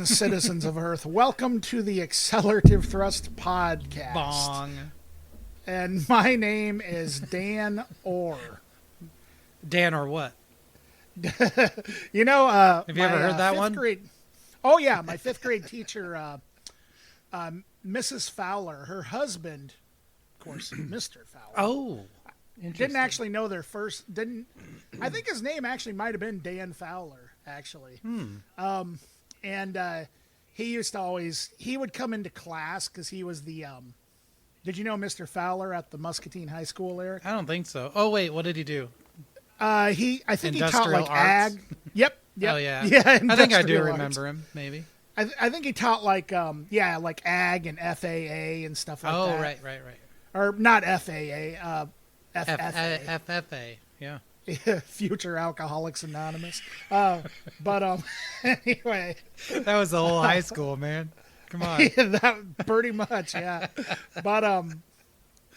and citizens of Earth, welcome to the Accelerativ Thrust podcast. Bong. And my name is Dan Orr. Dan or what? You know, have you ever heard that one? Oh yeah, my fifth grade teacher, Mrs. Fowler, her husband, of course, Mr. Fowler. Oh, didn't actually know their first. I think his name actually might have been Dan Fowler, actually. And he used to he would come into class because he was the. Did you know Mr. Fowler at the Muscatine High School, Eric? I don't think so. Oh wait, what did he do? I think he taught like arts? ag. Yep. Oh yeah. Yeah. I think I do industrial remember him. Maybe. I think he taught like like ag and FAA and stuff like that. Oh right. Or not FAA. FFA. FFA. Yeah. Future Alcoholics Anonymous. Anyway. That was the whole high school, man. Come on. Yeah, that pretty much, yeah. But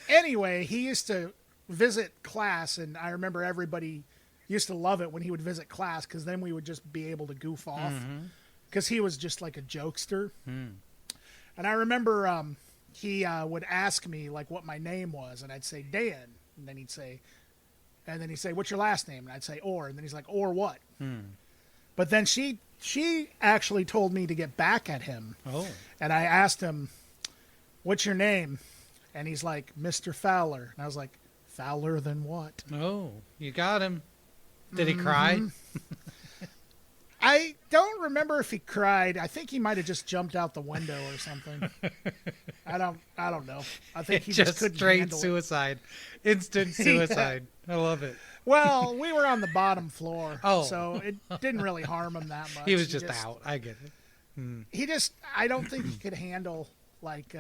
anyway, he used to visit class, and I remember everybody used to love it when he would visit class because then we would just be able to goof off because he was just like a jokester. And I remember he would ask me like what my name was, and I'd say Dan, and then he'd say, what's your last name? And I'd say Orr, and then he's like, Orr what? But then she actually told me to get back at him. Oh. And I asked him, what's your name? And he's like, Mr. Fowler. And I was like, Fowler than what? Oh, you got him. Did he cry? I don't remember if he cried. I think he might have just jumped out the window or something. I don't know. I think he just couldn't handle suicide. Instant suicide. I love it. Well, we were on the bottom floor, so it didn't really harm him that much. He was just out. I get it. I don't think he could handle like.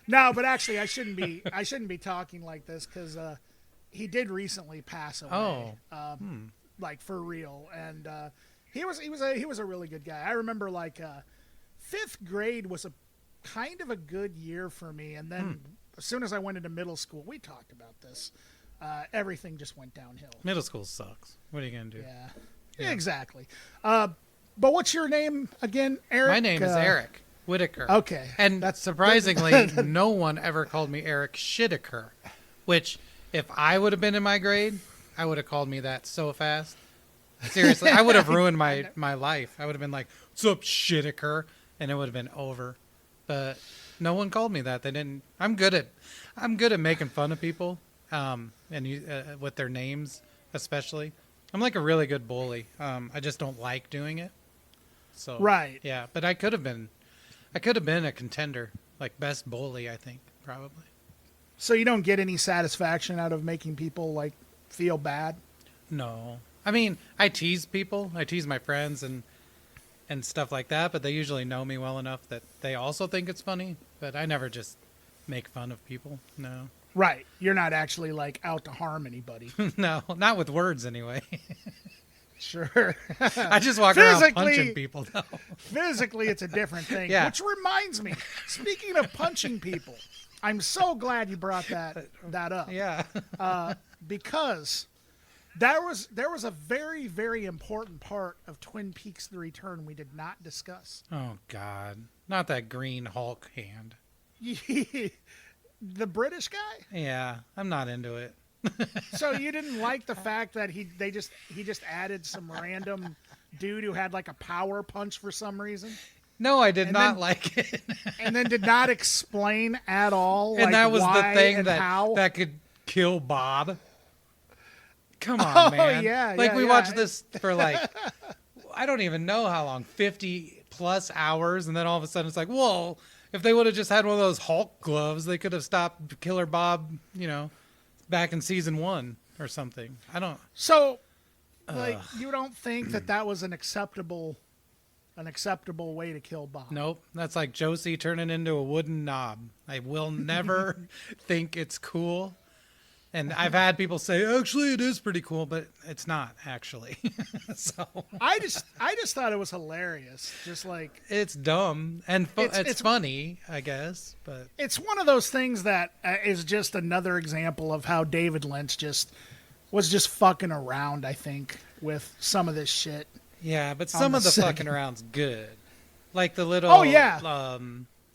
No, but actually, I shouldn't be talking like this because he did recently pass away. Like for real, and he was a really good guy. I remember like fifth grade was a kind of a good year for me, and then as soon as I went into middle school, we talked about this. Everything just went downhill. Middle school sucks. What are you gonna do? Yeah. Exactly. But what's your name again, Eric? My name is Erik Whitaker. Okay. And that's surprisingly, no one ever called me Erik Shitaker, which if I would have been in my grade, I would have called me that so fast. Seriously, I would have ruined my life. I would have been like, "What's up, Shitaker?" and it would have been over. But no one called me that. They didn't. I'm good at making fun of people, and with their names especially. I'm like a really good bully. I just don't like doing it. So right. Yeah, but I could have been a contender, like best bully, I think, probably. So you don't get any satisfaction out of making people like feel bad? No. I mean, I tease people. I tease my friends and stuff like that, but they usually know me well enough that they also think it's funny, but I never just make fun of people. No. Right. You're not actually like out to harm anybody. No, not with words anyway. Sure. I just walk around punching people, though. Physically, it's a different thing. Yeah. Which reminds me, speaking of punching people, I'm so glad you brought that up. Yeah. Because there was a very, very important part of Twin Peaks: The Return we did not discuss. Oh, God. Not that green Hulk hand. The British guy? Yeah, I'm not into it. So you didn't like the fact that he just added some random dude who had like a power punch for some reason? No, I did not like it. And then did not explain at all. And like that was why the thing and how. that could kill Bob. Come on, man. Yeah, like we yeah. watched this for like I don't even know how long, 50 plus hours, and then all of a sudden it's like, whoa, if they would have just had one of those Hulk gloves, they could have stopped Killer Bob, back in season 1 or something. I don't. So, like, you don't think that was an acceptable way to kill Bob? Nope. That's like Josie turning into a wooden knob. I will never think it's cool. And I've had people say, actually, it is pretty cool, but it's not actually. So I just thought it was hilarious. Just like it's dumb and it's funny, I guess. But it's one of those things that is just another example of how David Lynch was just fucking around. I think with some of this shit. Yeah, but some of the fucking around's good. Like the little Oh, yeah.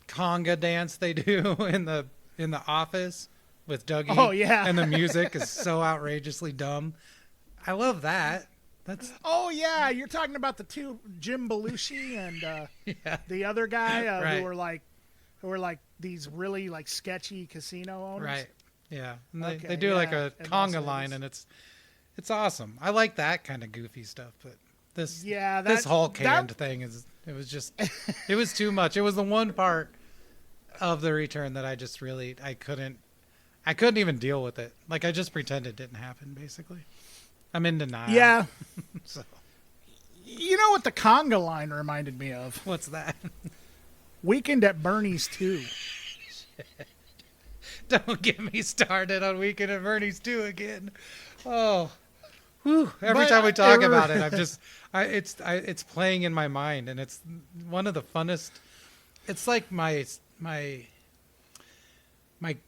conga dance they do in the office with Dougie. Oh, yeah. And the music is so outrageously dumb. I love that. That's Oh yeah, you're talking about the two, Jim Belushi and yeah. the other guy Right. who were like these really like sketchy casino owners. Right. Yeah. And Okay, they do like yeah, a and conga also line, it's- and it's awesome. I like that kind of goofy stuff, but this Yeah, Hulk hand that thing it was just it was too much. It was the one part of the return that I just really I couldn't even deal with it. Like I just pretend it didn't happen basically. I'm in denial. yeah. So You know what the conga line reminded me of? what's that? Weekend at Bernie's 2. Don't get me started on Weekend at Bernie's 2 again. Oh, whew. Every But time we talk about it, I'm just, it's playing in my mind, and it's one of the funnest. It's like my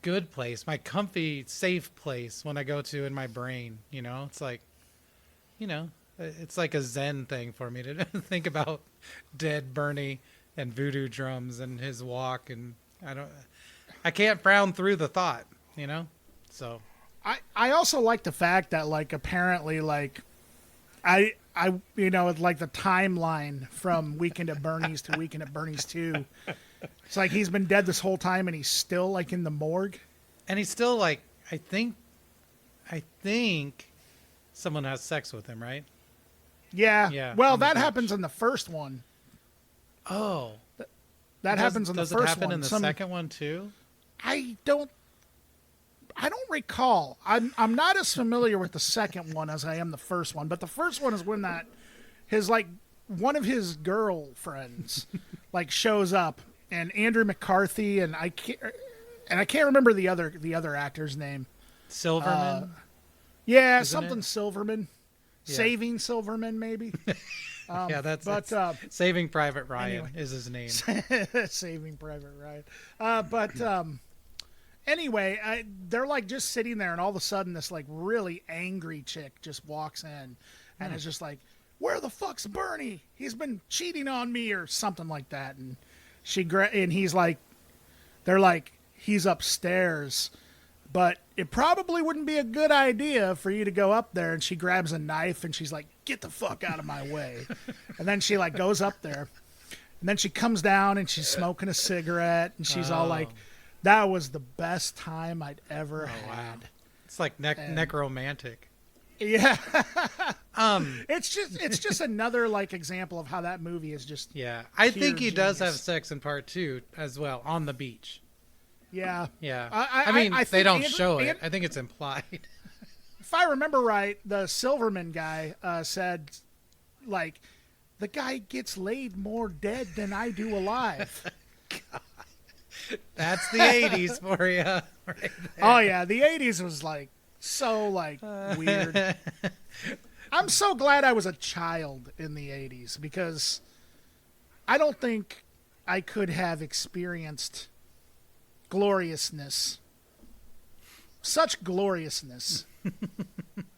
good place, my comfy, safe place when I go to in my brain. You know, it's like, it's like a Zen thing for me to think about dead Bernie and voodoo drums and his walk, and I can't frown through the thought, So I also like the fact that like apparently like I like the timeline from Weekend at Bernie's to Weekend at Bernie's 2. It's like he's been dead this whole time and he's still like in the morgue. and he's still like, I think someone has sex with him, right? Yeah. Yeah, Well, on the that beach. happens in the first one. Oh, That happens in the does first it happen one. in the second one too? I don't recall. I'm not as familiar with the second one as I am the first one, but the first one is when that his like one of his girlfriends like shows up, and Andrew McCarthy and I can't remember the other actor's name. Silverman. Yeah, Isn't something it? Silverman. Yeah. Saving Silverman maybe. Yeah, but Saving Private Ryan anyway. is his name. Saving Private Ryan. Anyway, they're like just sitting there, and all of a sudden, this like really angry chick just walks in, and is just like, "Where the fuck's Bernie? He's been cheating on me," or something like that. And and he's like, they're like, he's upstairs, but it probably wouldn't be a good idea for you to go up there. And she grabs a knife, and she's like, "Get the fuck out of my way!" And then she like goes up there, and then she comes down, and she's smoking a cigarette, and she's all like, that was the best time I'd ever had. Wow. It's like necromantic. Yeah. It's just another like example of how that movie is just Yeah, I think he does have genius. sex in part 2 as well on the beach. yeah. Yeah, I mean I they think don't Andrew- show it. And- I think it's implied. If I remember right, the Silverman guy said like the guy gets laid more dead than I do alive. That's the 80s for you. Right there. Oh yeah, the 80s was like so like weird. I'm so glad I was a child in the 80s because I don't think I could have experienced gloriousness. Such gloriousness.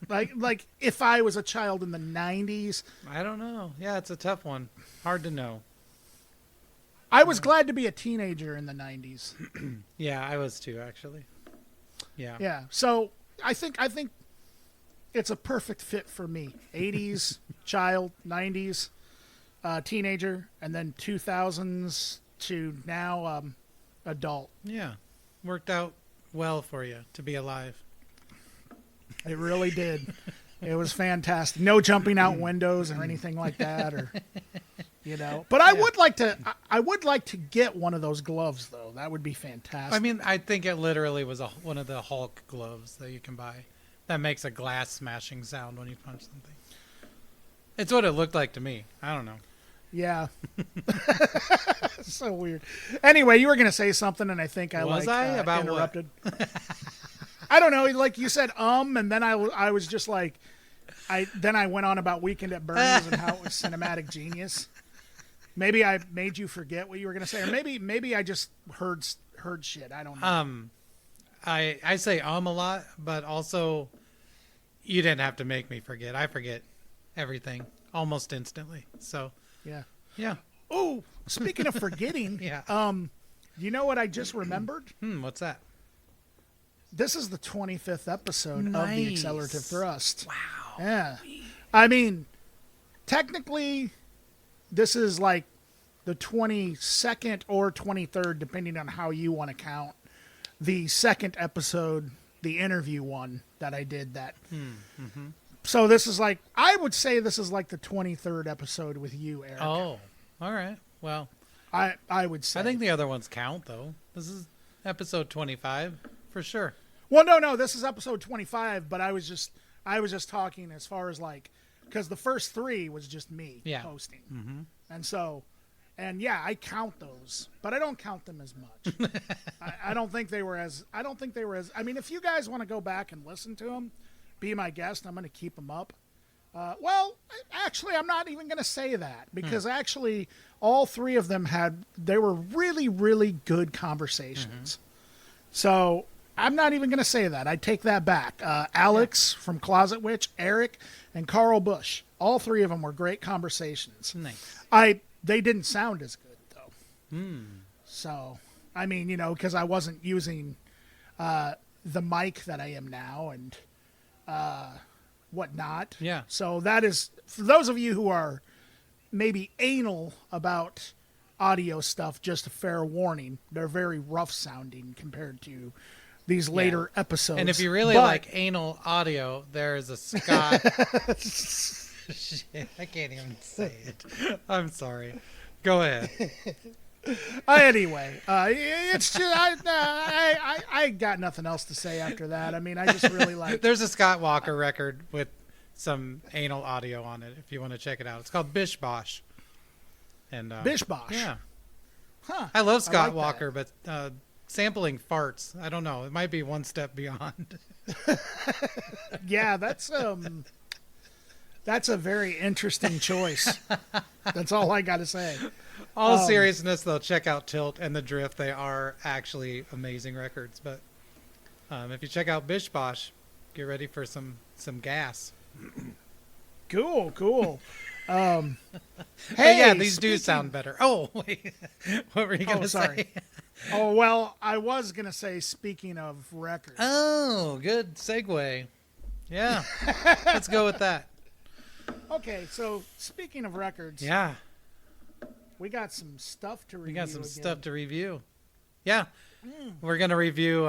like if I was a child in the 90s, I don't know. Yeah, it's a tough one. Hard to know. I was glad to be a teenager in the 90s. Yeah, I was too, actually. Yeah. Yeah. So I think it's a perfect fit for me. 80s child, 90s teenager, and then 2000s to now adult. Yeah. Worked out well for you to be alive. It really did. It was fantastic. No jumping out windows or anything like that, or But I would like to. I would like to get one of those gloves, though. That would be fantastic. I mean, I think it literally was one of the Hulk gloves that you can buy that makes a glass smashing sound when you punch something. It's what it looked like to me. I don't know. Yeah. So weird. Anyway, you were going to say something, and I think I Was I? About what? interrupted. I don't know. Like you said, and then I was just like, then I went on about Weekend at Bernie's and how it was cinematic genius. Maybe I made you forget what you were going to say, or maybe I just heard shit. I don't know. I say a lot, but also you didn't have to make me forget. I forget everything almost instantly. So Yeah. yeah. Oh, speaking of forgetting, Yeah. You know what I just remembered? What's that? This is the 25th episode of the Nice. Accelerativ Thrust. Wow. Yeah. I mean, technically, this is like the 22nd or 23rd, depending on how you want to count. The second episode, the interview one that I did that. So this is like, I would say this is like the 23rd episode with you, Eric. Oh, all right. Well, I would say. I think the other ones count, though. This is episode 25 for sure. Well, no, this is episode 25, but I was just talking as far as like, because the first 3 was just me hosting. Mm-hmm. And so, and yeah, I count those, but I don't count them as much. I don't think they were as, I mean, if you guys want to go back and listen to them, be my guest, I'm going to keep them up. Well, actually, I'm not even going to say that because actually all 3 of them they were really, really good conversations. So I'm not even going to say that. I take that back. Alex from Closet Witch, Erik, and Carl Bush. All 3 of them were great conversations. Nice. They didn't sound as good, though. So, I mean, because I wasn't using the mic that I am now and whatnot. Yeah. So that is, for those of you who are maybe anal about audio stuff, just a fair warning. They're very rough sounding compared to these later episodes. And if you really like anal audio, there is a Scott. Shit, I can't even say it. I'm sorry. Go ahead. Anyway, it's just I got nothing else to say after that. I mean, I just really like. There's a Scott Walker record with some anal audio on it. If you want to check it out, it's called Bish Bosh. And Bish Bosh. Yeah. Huh. I love Scott like Walker, but sampling farts, I don't know. It might be one step beyond. Yeah, that's a very interesting choice. That's all I got to say. All seriousness, though, check out Tilt and The Drift. They are actually amazing records. But if you check out Bish Bosh, get ready for some gas. Cool. Hey, yeah, these do sound better. Oh, wait. What were you going to say? Oh, well, I was going to say, speaking of records. Oh, good segue. Yeah, let's go with that. Okay, so speaking of records. Yeah. We got some stuff to review. Stuff to review. Yeah. We're going to review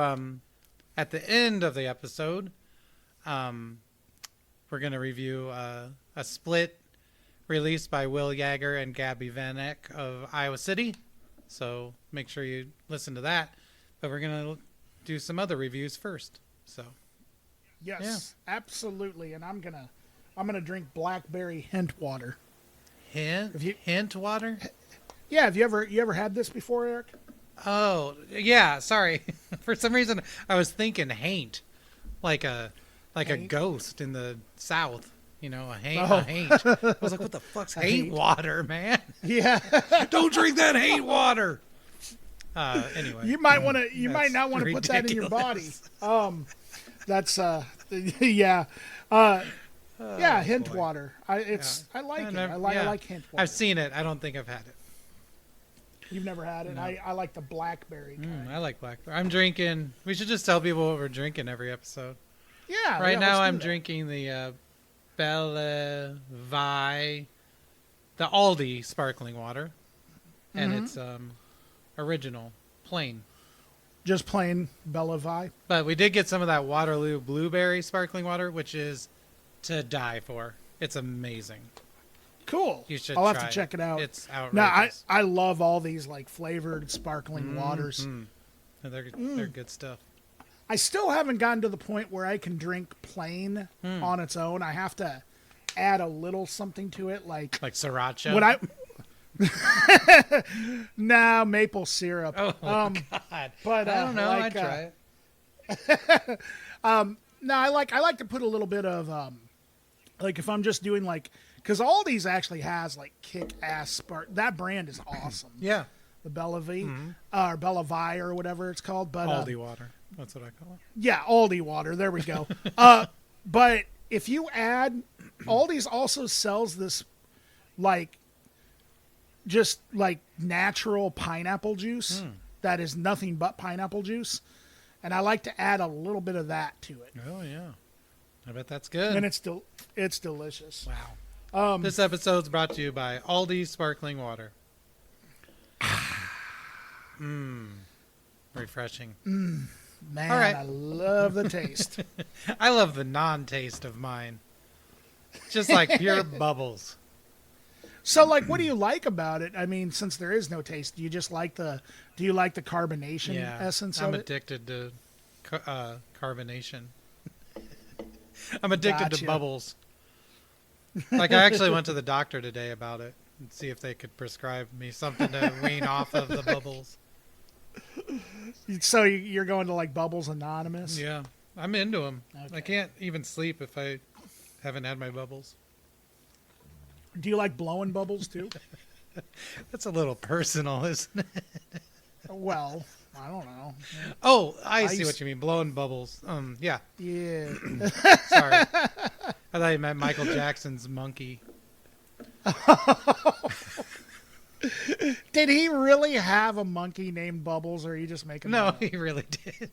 at the end of the episode. We're going to review a split released by Will Yager and GABI VANEK of Iowa City. So make sure you listen to that. But we're going to do some other reviews first. So yes, absolutely. And I'm gonna drink blackberry hint water. Hint water? Yeah, have you ever had this before, Eric? Oh, yeah, sorry. For some reason I was thinking haint. Like a ghost in the South. You know, a haint. I was like, what the fuck's haint water, man? Yeah. Don't drink that haint water. Anyway. You might not want to put that in your body. That's yeah. Yeah, hint water. I like it. I like hint water. I've seen it. I don't think I've had it. You've never had it? No. I like the blackberry kind. I like blackberry. I'm drinking. We should just tell people what we're drinking every episode. Yeah. Right now I'm drinking the Belle Vi, the Aldi sparkling water. And it's original, plain. Just plain Belle Vi. But we did get some of that Waterloo blueberry sparkling water, which is to die for. It's amazing. Cool. You should. I'll have to check it out. It's outrageous. No, I love all these like flavored sparkling waters. They're good stuff. I still haven't gotten to the point where I can drink plain on its own. I have to add a little something to it, like sriracha. No, maple syrup. Oh God! But I don't know. I'd try it. No, I like to put a little bit of like if I'm just doing like, because Aldi's actually has like kick-ass spark. That brand is awesome. Yeah. The Belle Vi or Belle Vi or whatever it's called. But Aldi water. That's what I call it. Yeah, Aldi water. There we go. But if you add, Aldi's also sells this like just like natural pineapple juice that is nothing but pineapple juice. And I like to add a little bit of that to it. Oh, yeah. I bet that's good. And it's delicious. Wow. This episode's brought to you by Aldi Sparkling Water. Refreshing. Man, All right. I love the taste. I love the non-taste of mine. Just like pure bubbles. So, like, what do you like about it? I mean, since there is no taste, do you like the carbonation essence I'm of it? addicted to carbonation. I'm addicted to bubbles. Like, I actually went to the doctor today about it and see if they could prescribe me something to wean off of the bubbles. So you're going to like Bubbles Anonymous? Yeah, I'm into them. Okay. I can't even sleep if I haven't had my bubbles. Do you like blowing bubbles too? That's a little personal, isn't it? Well, I don't know. Oh, I see what you mean. Blowing bubbles. Yeah. Yeah. Sorry. I thought you meant Michael Jackson's monkey. Did he really have a monkey named Bubbles, or are you just making that No, up? he really did.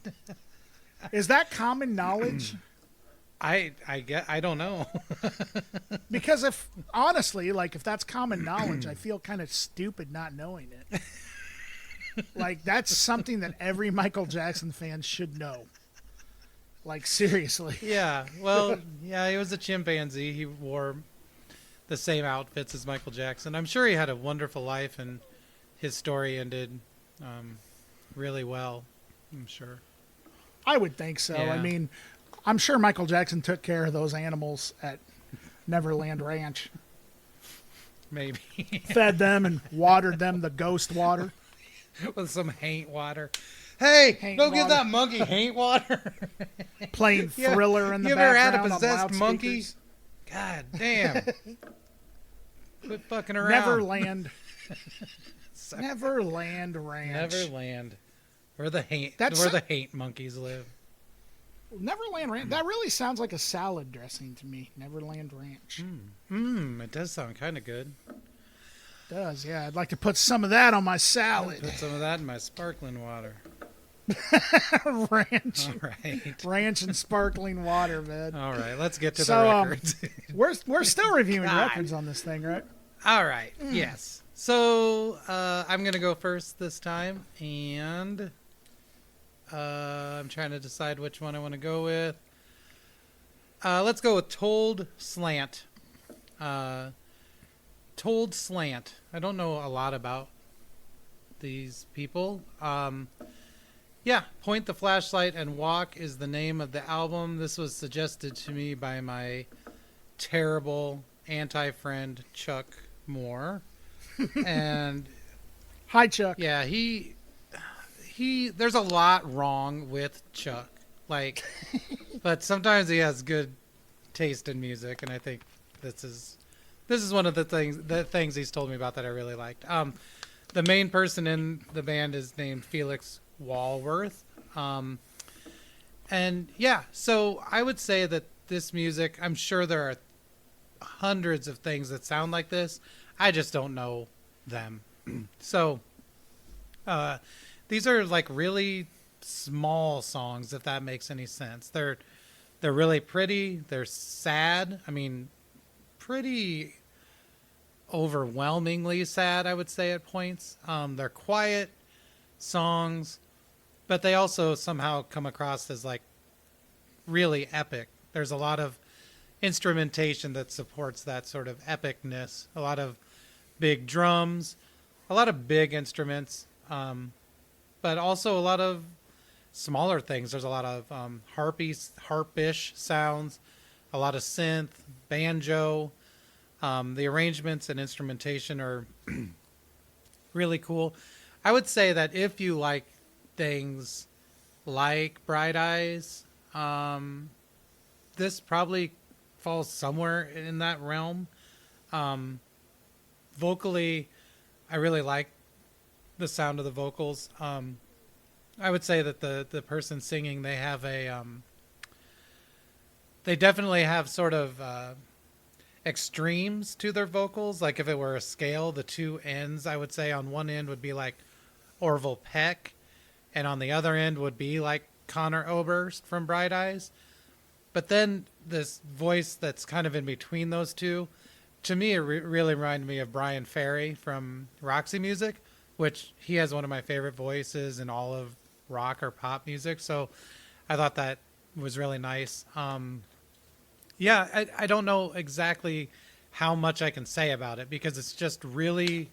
Is that common knowledge? I don't know. Because if honestly, like if that's common knowledge, I feel kind of stupid not knowing it. Like that's something that every Michael Jackson fan should know. Like seriously. Yeah. Well, yeah, he was a chimpanzee. He wore the same outfits as Michael Jackson. I'm sure he had a wonderful life, and his story ended really well. I'm sure. I would think so. Yeah. I mean, I'm sure Michael Jackson took care of those animals at Neverland Ranch. Maybe. Fed them and watered them the ghost water. With some haint water. Hey, Haint don't give water. that monkey haint water. Playing Yeah. Thriller in the You ever had background a on possessed monkey? loudspeakers. God damn. Quit fucking around. Neverland. Neverland Ranch. Neverland. Where the haint That's where so- the haint monkeys live. Neverland Ranch. That really sounds like a salad dressing to me. Neverland Ranch. It does sound kind of good. Does, yeah. I'd like to put some of that on my salad. Put some of that in my sparkling water. Ranch. All right. Ranch and sparkling water, man. All right, let's get to So, the records. We're still reviewing God. records on this thing, right? All right. Yes. So I'm gonna go first this time, and I'm trying to decide which one I want to go with. Let's go with Told Slant. Told Slant. I don't know a lot about these people. Yeah, Point the Flashlight and Walk is the name of the album. This was suggested to me by my terrible anti-friend Chuck Moore. And Hi, Chuck. yeah, he there's a lot wrong with Chuck. Like but sometimes he has good taste in music, and I think this is one of the things he's told me about that I really liked. The main person in the band is named Felix Walworth. And yeah, so I would say that this music, I'm sure there are hundreds of things that sound like this. I just don't know them. So these are like really small songs, if that makes any sense. They're really pretty. They're sad. I mean, pretty overwhelmingly sad, I would say, at points. They're quiet songs, but they also somehow come across as like really epic. There's a lot of instrumentation that supports that sort of epicness. A lot of big drums, a lot of big instruments, but also a lot of smaller things. There's a lot of harpish sounds, a lot of synth, banjo. The arrangements and instrumentation are really cool. I would say that if you like things like Bright Eyes, this probably falls somewhere in that realm. Vocally, I really like the sound of the vocals. I would say that the person singing, they have they definitely have sort of extremes to their vocals. Like if it were a scale, the two ends, I would say on one end would be like Orville Peck, and on the other end would be like Connor Oberst from Bright Eyes. But then this voice that's kind of in between those two, to me, it really reminded me of Brian Ferry from Roxy Music, which he has one of my favorite voices in all of rock or pop music. So I thought that was really nice. I don't know exactly how much I can say about it because it's just really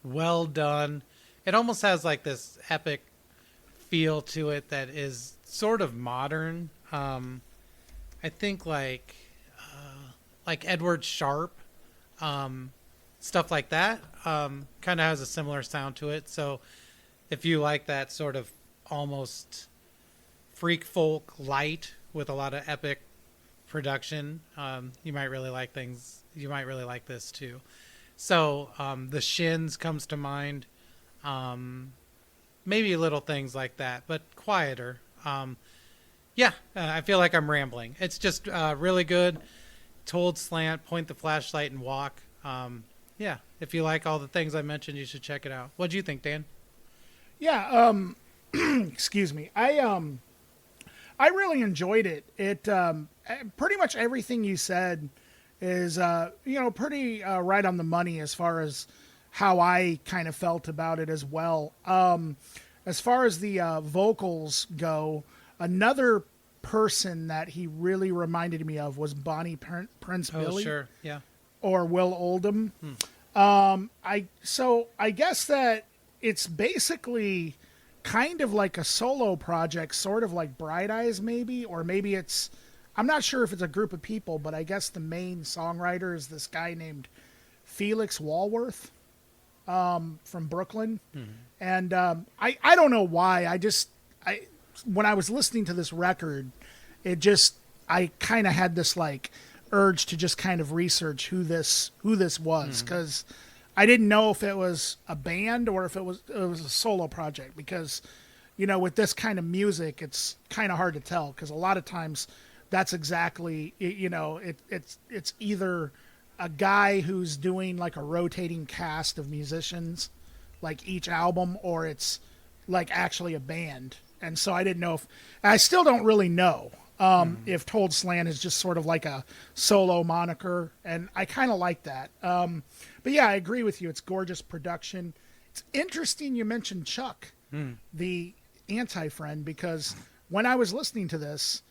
well done. It almost has like this epic feel to it that is sort of modern. I think like Edward Sharpe, stuff like that, kind of has a similar sound to it. So if you like that sort of almost freak folk light with a lot of epic production, you might really like things. You might really like this too. So the Shins comes to mind. Maybe little things like that, but quieter. I feel like I'm rambling. It's just really good. Told Slant, point the flashlight and walk. If you like all the things I mentioned, you should check it out. What do you think, Dan? Yeah, excuse me. I really enjoyed it. It pretty much everything you said is pretty right on the money as far as how I kind of felt about it as well. As far as the vocals go, another person that he really reminded me of was Bonnie Prince Billy. Oh, sure, yeah. Or Will Oldham. I guess that it's basically kind of like a solo project, sort of like Bright Eyes maybe, or maybe I'm not sure if it's a group of people, but I guess the main songwriter is this guy named Felix Walworth from Brooklyn. Mm-hmm. And I don't know why. When I was listening to this record, I kind of had this like urge to just kind of research who this was, because I didn't know if it was a band or if it was a solo project, because with this kind of music it's kind of hard to tell, because a lot of times that's exactly it's either a guy who's doing like a rotating cast of musicians like each album, or it's like actually a band. And so I didn't know I still don't really know if Told Slant is just sort of like a solo moniker, and I kind of like that. But yeah, I agree with you. It's gorgeous production. It's interesting you mentioned Chuck, the anti-friend, because when I was listening to this,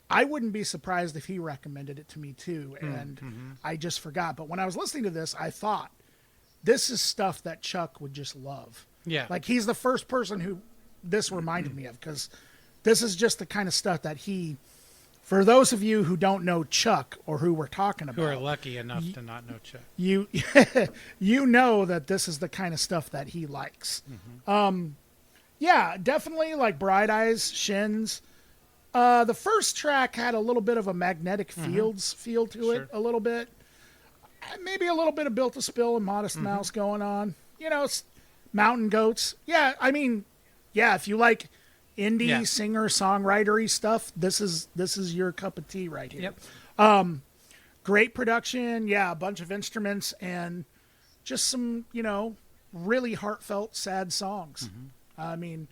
I wouldn't be surprised if he recommended it to me too, and I just forgot. But when I was listening to this, I thought, this is stuff that Chuck would just love. Yeah. Like, he's the first person who this reminded me of, because this is just the kind of stuff that for those of you who don't know Chuck, or who we're talking about, who are lucky enough to not know Chuck, you know that this is the kind of stuff that he likes. Definitely like Bright Eyes, Shins. The first track had a little bit of a Magnetic Fields feel to it, a little bit. Maybe a little bit of Built to Spill and Modest Mouse going on. Mountain Goats. Yeah, I mean, if you like indie singer-songwritery stuff, this is your cup of tea right here. Yep. Great production. Yeah, a bunch of instruments and just some, really heartfelt, sad songs. I mean,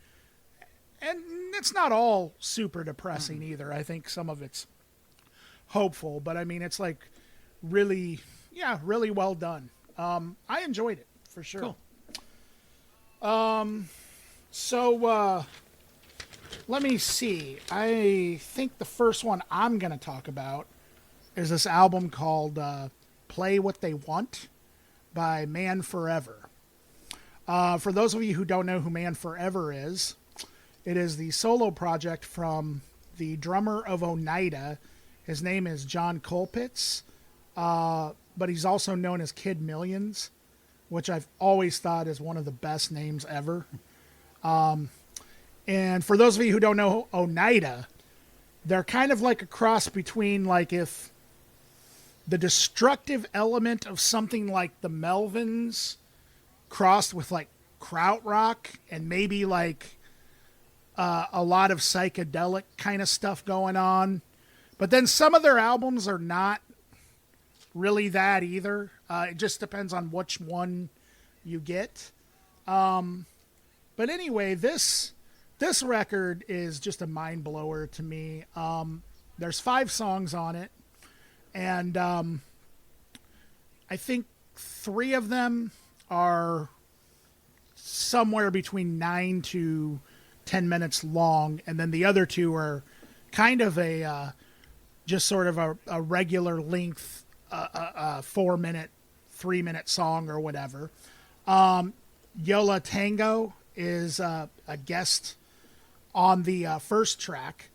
and it's not all super depressing either. I think some of it's hopeful, but I mean, it's like really well done. I enjoyed it for sure. Cool. So let me see. I think the first one I'm going to talk about is this album called Play What They Want by Man Forever. For those of you who don't know who Man Forever is, it is the solo project from the drummer of Oneida. His name is John Colpitts, but he's also known as Kid Millions, which I've always thought is one of the best names ever. And for those of you who don't know Oneida, they're kind of like a cross between, like, if the destructive element of something like the Melvins crossed with like krautrock and maybe like a lot of psychedelic kind of stuff going on. But then some of their albums are not really that either. It just depends on which one you get. But anyway, this record is just a mind blower to me. There's 5 songs on it, and I think 3 of them are somewhere between 9 to 10 minutes long, and then the other 2 are kind of a just sort of a regular length 4-minute, 3-minute song or whatever. Yola Tango is a guest on the first track,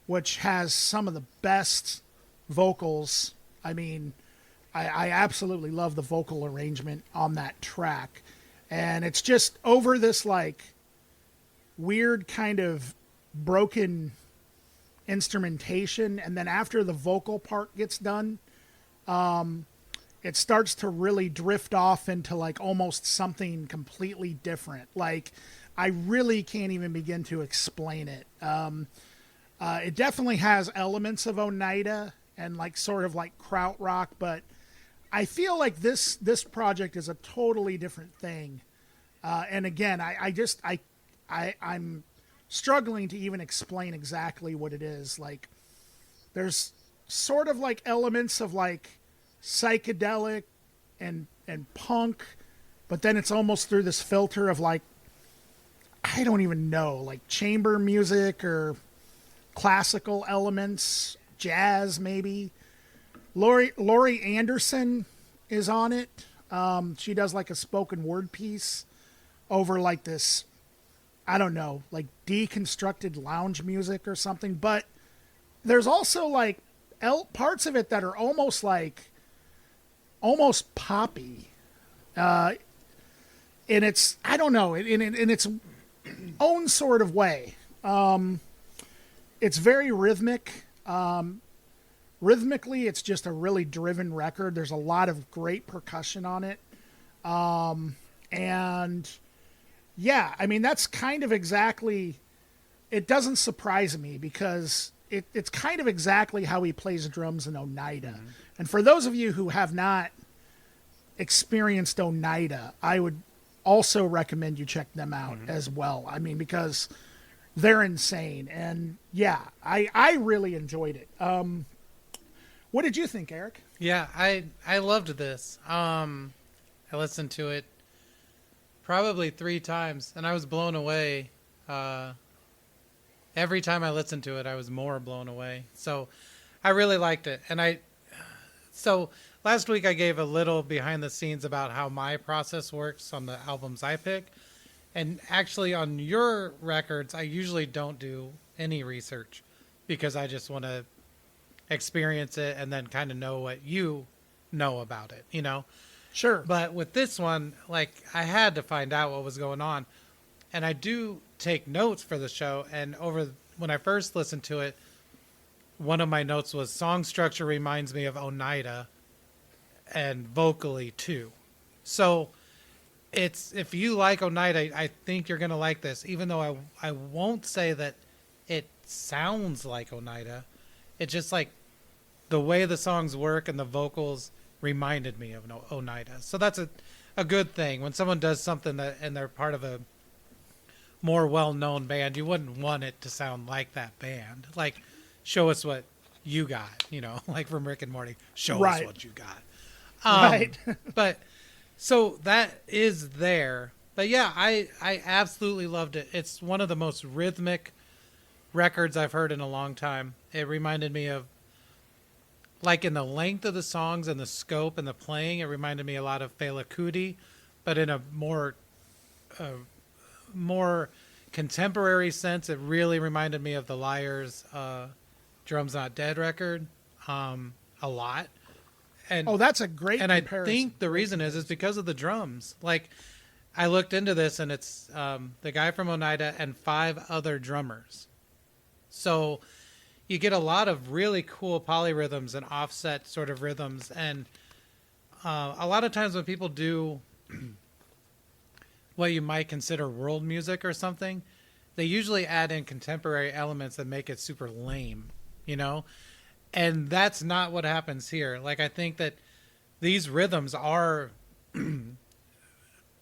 which has some of the best vocals. I mean, I absolutely love the vocal arrangement on that track. And it's just over this like weird kind of broken instrumentation. And then after the vocal part gets done, it starts to really drift off into like almost something completely different. Like, I really can't even begin to explain it. It definitely has elements of Oneida and like sort of like krautrock, but I feel like this project is a totally different thing. And again, I'm struggling to even explain exactly what it is. Like, there's sort of like elements of like psychedelic and punk, but then it's almost through this filter of like, I don't even know, like chamber music or classical elements, jazz maybe. Laurie Anderson is on it. She does like a spoken word piece over like this, I don't know, like deconstructed lounge music or something. But there's also like parts of it that are almost poppy. And it's, I don't know, in its own sort of way. It's very rhythmic. Rhythmically, it's just a really driven record. There's a lot of great percussion on it. And yeah, I mean, that's kind of exactly, it doesn't surprise me because it's kind of exactly how he plays drums in Oneida. Mm-hmm. And for those of you who have not experienced Oneida, I would also recommend you check them out as well. I mean, because they're insane. And yeah, I really enjoyed it. What did you think, Eric? Yeah, I loved this. I listened to it probably 3 times, and I was blown away. Every time I listened to it, I was more blown away. So I really liked it. And so last week I gave a little behind the scenes about how my process works on the albums I pick. And actually on your records, I usually don't do any research because I just want to experience it and then kind of know what you know about it, you know? Sure. But with this one, like, I had to find out what was going on. And I do take notes for the show. And when I first listened to it, one of my notes was song structure reminds me of Oneida and vocally too. So if you like Oneida, I think you're going to like this, even though I won't say that it sounds like Oneida. It's just like the way the songs work and the vocals reminded me of Oneida. So that's a good thing. When someone does something and they're part of a more well-known band, you wouldn't want it to sound like that band. Like, show us what you got, you know, like from Rick and Morty. Show us what you got. Right. But so that is there. But yeah, I absolutely loved it. It's one of the most rhythmic records I've heard in a long time. It reminded me of, like, in the length of the songs and the scope and the playing, it reminded me a lot of Fela Kuti, but in a more contemporary sense. It really reminded me of the Liars Drums Not Dead record a lot. And that's a great comparison. I think the reason is because of the drums. Like, I looked into this, and it's the guy from Oneida and 5 other drummers. So you get a lot of really cool polyrhythms and offset sort of rhythms. And a lot of times when people do what you might consider world music or something, they usually add in contemporary elements that make it super lame, you know? And that's not what happens here. Like, I think that these rhythms are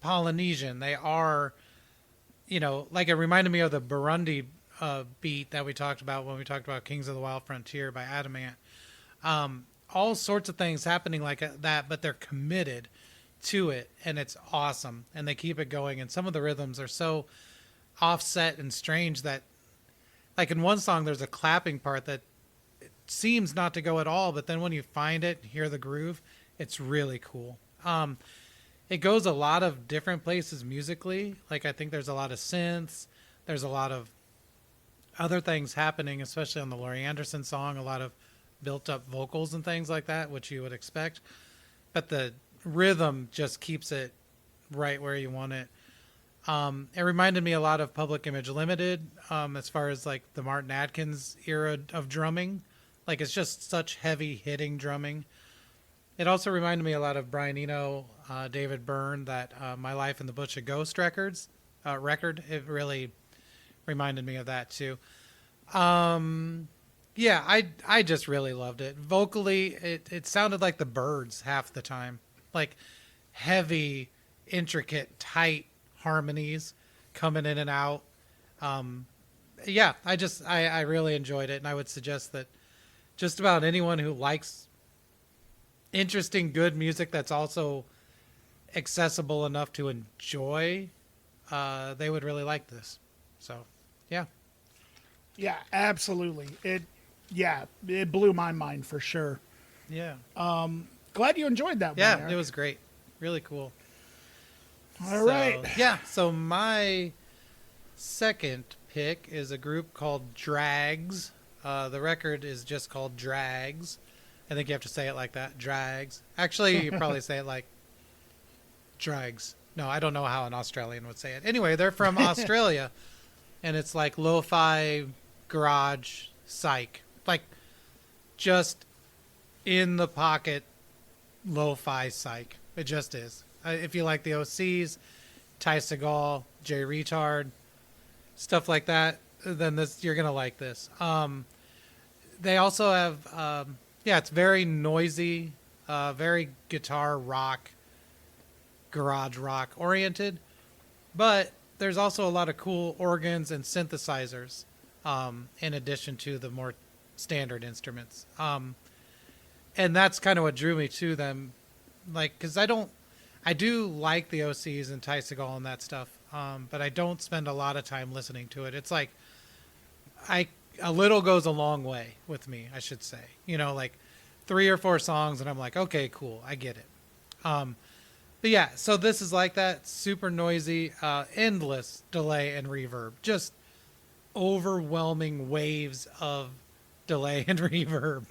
Polynesian. They are, like it reminded me of the Burundi beat that we talked about when we talked about Kings of the Wild Frontier by Adamant. All sorts of things happening like that, but they're committed to it, and it's awesome, and they keep it going. And some of the rhythms are so offset and strange that, like in one song, there's a clapping part that seems not to go at all, but then when you find it, hear the groove, it's really cool. It goes a lot of different places musically. Like I think there's a lot of synths, there's a lot of other things happening, especially on the Laurie Anderson song, a lot of built up vocals and things like that, which you would expect. But the rhythm just keeps it right where you want it. It reminded me a lot of Public Image Limited, as far as like the Martin Atkins era of drumming. Like it's just such heavy hitting drumming. It also reminded me a lot of Brian Eno, David Byrne, that My Life in the Bush of Ghost record. It really reminded me of that too. Yeah, I just really loved it. Vocally, it sounded like the Byrds half the time. Like heavy, intricate, tight harmonies coming in and out. Yeah, I really enjoyed it, and I would suggest that just about anyone who likes interesting, good music that's also accessible enough to enjoy, they would really like this. So, yeah. Yeah, absolutely. It blew my mind for sure. Yeah. Glad you enjoyed that one. Yeah, Eric. it was great. Really cool. All right. Yeah, so my second pick is a group called DRAGGS. The record is just called DRAGGS. I think you have to say it like that, DRAGGS. Actually, you probably say it like DRAGGS. No, I don't know how an Australian would say it. Anyway, they're from Australia, and it's like lo-fi garage psych. Like just in the pocket lo-fi psych. It just is. If you like the OCs, Ty Segall, Jay Retard, stuff like that, then you're going to like this. They also have, it's very noisy, very guitar rock, garage rock oriented, but there's also a lot of cool organs and synthesizers, in addition to the more standard instruments. And that's kind of what drew me to them. Like, cause I do like the OCs and Ty Segall and that stuff. But I don't spend a lot of time listening to it. It's like, a little goes a long way with me, I should say. Like 3 or 4 songs and I'm like, okay, cool, I get it. But yeah, so this is like that, super noisy, endless delay and reverb, just overwhelming waves of delay and reverb.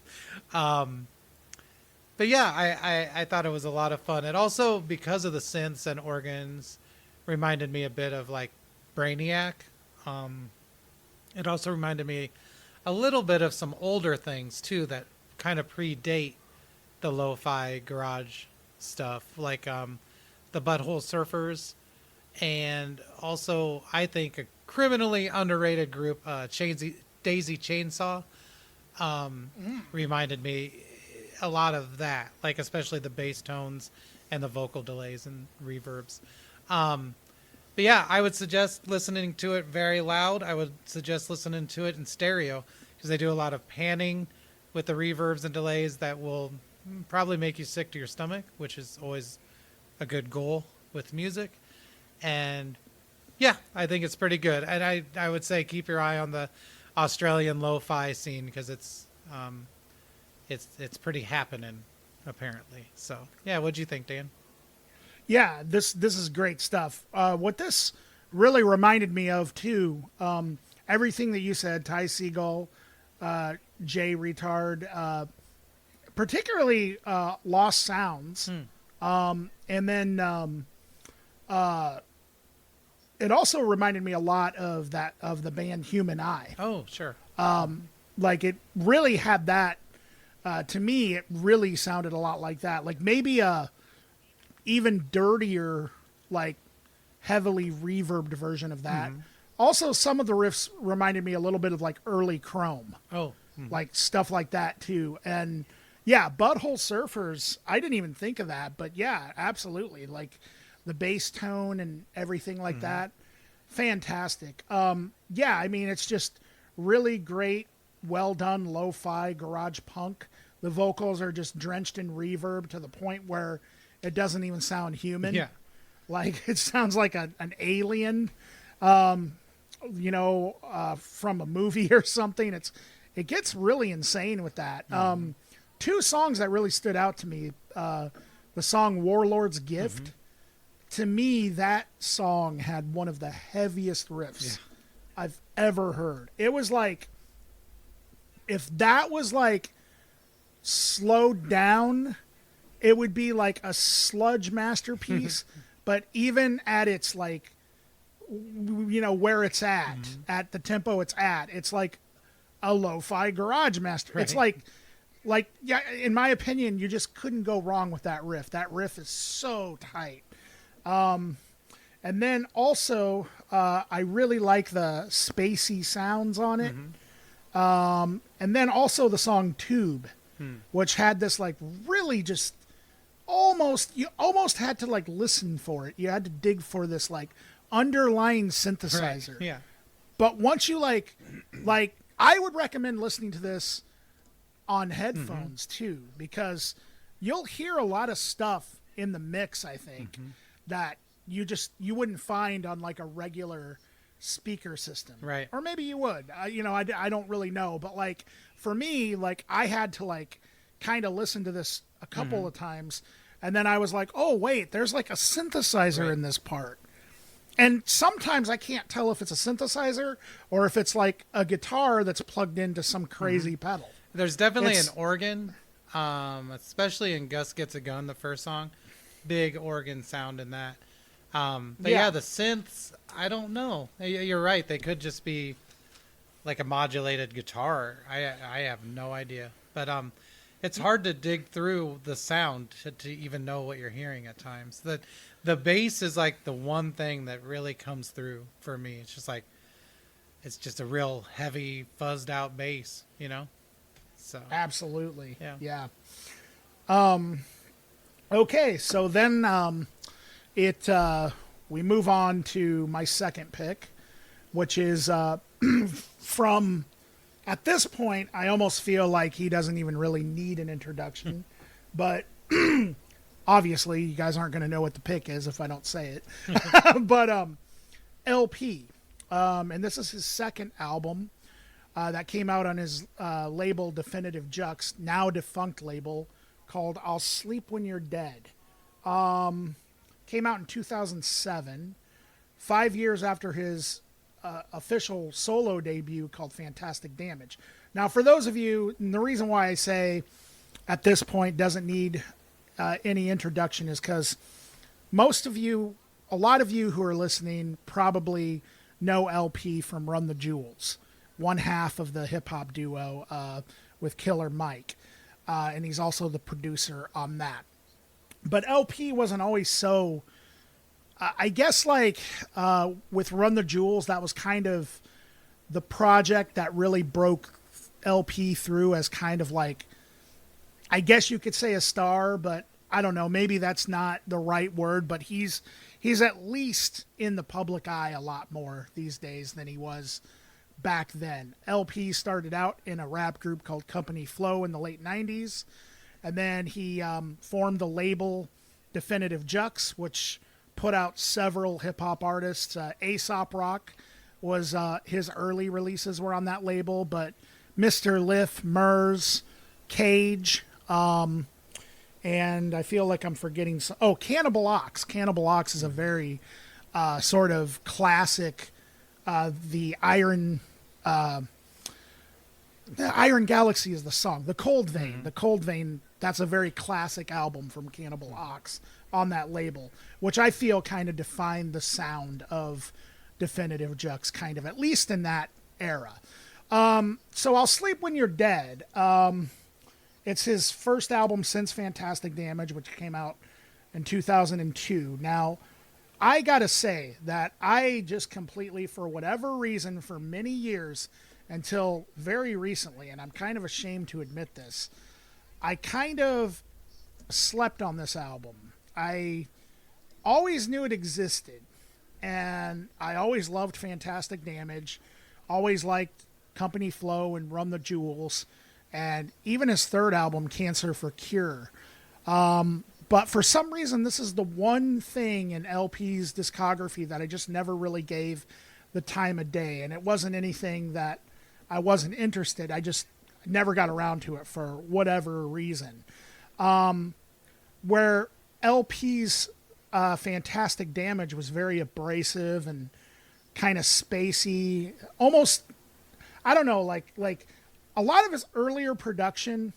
But yeah, I thought it was a lot of fun. It also, because of the synths and organs, reminded me a bit of like Brainiac. It also reminded me a little bit of some older things too that kind of predate the lo-fi garage stuff, like the Butthole Surfers, and also I think a criminally underrated group, Daisy Chainsaw, reminded me a lot of that, like especially the bass tones and the vocal delays and reverbs. But yeah, I would suggest listening to it very loud. I would suggest listening to it in stereo because they do a lot of panning with the reverbs and delays that will probably make you sick to your stomach, which is always a good goal with music. And yeah, I think it's pretty good. And I would say keep your eye on the Australian lo-fi scene because it's pretty happening apparently. So yeah, what'd you think, Dan? Yeah, this is great stuff. What this really reminded me of too, everything that you said, Ty Segall, Jay Retard, particularly Lost Sounds, and then it also reminded me a lot of the band Human Eye. Oh, sure. Like it really had that. To me, it really sounded a lot like that. Like maybe a even dirtier, like heavily reverbed version of that. Mm-hmm. Also, some of the riffs reminded me a little bit of like early Chrome. Oh, like stuff like that too. And Yeah, Butthole Surfers. I didn't even think of that, but yeah, absolutely. Like the bass tone and everything like that. Fantastic. Yeah, I mean, it's just really great, well done lo-fi garage punk. The vocals are just drenched in reverb to the point where it doesn't even sound human. Yeah. Like it sounds like an alien, from a movie or something. It gets really insane with that. Two songs that really stood out to me. The song Warlord's Gift. To me, that song had one of the heaviest riffs I've ever heard. It was like, if that was like slowed down, it would be like a sludge masterpiece. But even at its like, where it's at the tempo it's like a lo-fi garage master. Right. It's like, yeah, in my opinion, you just couldn't go wrong with that riff. That riff is so tight. And then also, I really like the spacey sounds on it. And then also the song Tube, which had this like really just you almost had to like listen for it. You had to dig for this like underlying synthesizer. Right. Yeah. But once you like I would recommend listening to this on headphones too, because you'll hear a lot of stuff in the mix, I think, that you wouldn't find on like a regular speaker system. Right. Or maybe you would. I don't really know, but like for me, like I had to like kind of listen to this a couple of times, and then I was like, "Oh, wait, there's like a synthesizer in this part." And sometimes I can't tell if it's a synthesizer or if it's like a guitar that's plugged into some crazy pedal. There's definitely an organ, especially in Gus Gets a Gun, the first song. Big organ sound in that. But yeah, the synths, I don't know. You're right. They could just be like a modulated guitar. I have no idea. But it's hard to dig through the sound to even know what you're hearing at times. The bass is like the one thing that really comes through for me. It's just like, it's just a real heavy, fuzzed out bass, So Absolutely. Yeah. Okay, so then we move on to my second pick, which is from, at this point, I almost feel like he doesn't even really need an introduction, but obviously you guys aren't going to know what the pick is if I don't say it. But LP, and this is his second album that came out on his label Definitive Jux, now defunct label, called I'll Sleep When You're Dead. Came out in 2007, 5 years after his official solo debut called Fantastic Damage. Now, for those of you, and the reason why I say at this point doesn't need any introduction is because a lot of you who are listening probably know LP from Run the Jewels, one half of the hip-hop duo with Killer Mike. And he's also the producer on that. But LP wasn't always so... I guess like with Run the Jewels, that was kind of the project that really broke LP through as kind of like, I guess you could say a star, but I don't know, maybe that's not the right word, but he's at least in the public eye a lot more these days than he was back then. LP started out in a rap group called Company Flow in the late 90s, and then he formed the label Definitive Jux, which put out several hip-hop artists. Aesop Rock was his early releases were on that label, but Mr. Liff, Murs, Cage, and I feel like I'm forgetting Cannibal Ox. Cannibal Ox is a very sort of classic, the Iron Galaxy is the song. The Cold Vein, that's a very classic album from Cannibal Ox on that label, which I feel kind of defined the sound of Definitive Jux, kind of, at least in that era. So I'll Sleep When You're Dead. It's his first album since Fantastic Damage, which came out in 2002. Now, I gotta say that I just completely, for whatever reason, for many years, until very recently, and I'm kind of ashamed to admit this, I kind of slept on this album. I always knew it existed, and I always loved Fantastic Damage, always liked Company Flow and Run the Jewels, and even his third album, Cancer for Cure. But for some reason, this is the one thing in LP's discography that I just never really gave the time of day. And it wasn't anything that I wasn't interested. I just never got around to it for whatever reason. Where LP's Fantastic Damage was very abrasive and kind of spacey. Almost, I don't know, like a lot of his earlier production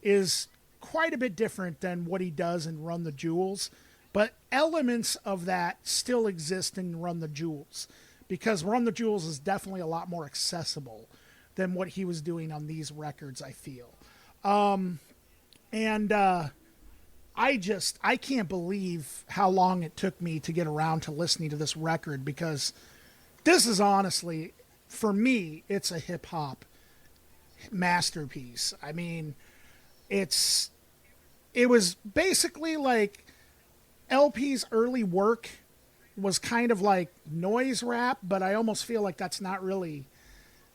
is quite a bit different than what he does in Run the Jewels, but elements of that still exist in Run the Jewels, because Run the Jewels is definitely a lot more accessible than what he was doing on these records, I feel. I can't believe how long it took me to get around to listening to this record, because this is honestly, for me, it's a hip hop masterpiece. I mean, it was basically like LP's early work was kind of like noise rap, but I almost feel like that's not really,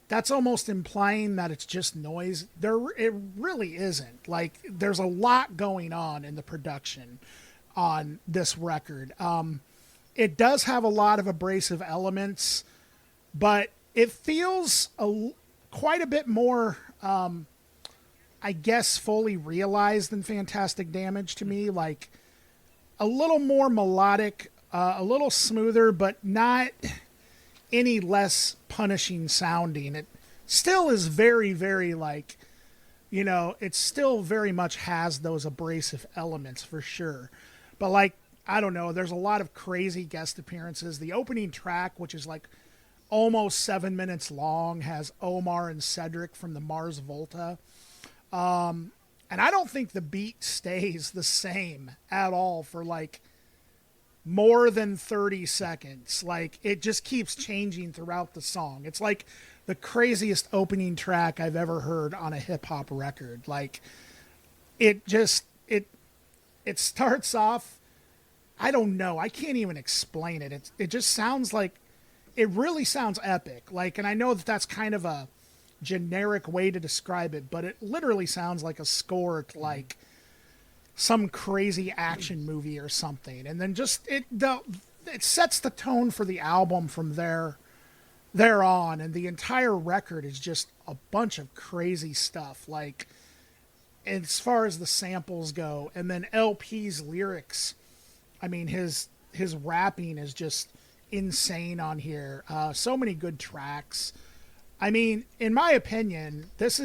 that's almost implying that it's just noise. It really isn't. Like, there's a lot going on in the production on this record. It does have a lot of abrasive elements, but it feels quite a bit more, I guess, fully realized than Fantastic Damage to me. Like, a little more melodic, a little smoother, but not any less punishing sounding. It still is very, very, like, you know, it still very much has those abrasive elements for sure. But, like, I don't know, there's a lot of crazy guest appearances. The opening track, which is like almost 7 minutes long, has Omar and Cedric from the Mars Volta. And I don't think the beat stays the same at all for like more than 30 seconds. Like, it just keeps changing throughout the song. It's like the craziest opening track I've ever heard on a hip hop record. Like, it starts off, I don't know, I can't even explain it. It just sounds like, it really sounds epic. Like, and I know that that's kind of a generic way to describe it, but it literally sounds like a score to like some crazy action movie or something. And then just it sets the tone for the album from there on, and the entire record is just a bunch of crazy stuff, like, as far as the samples go. And then LP's lyrics, I mean, his rapping is just insane on here. So many good tracks. I mean, in my opinion, this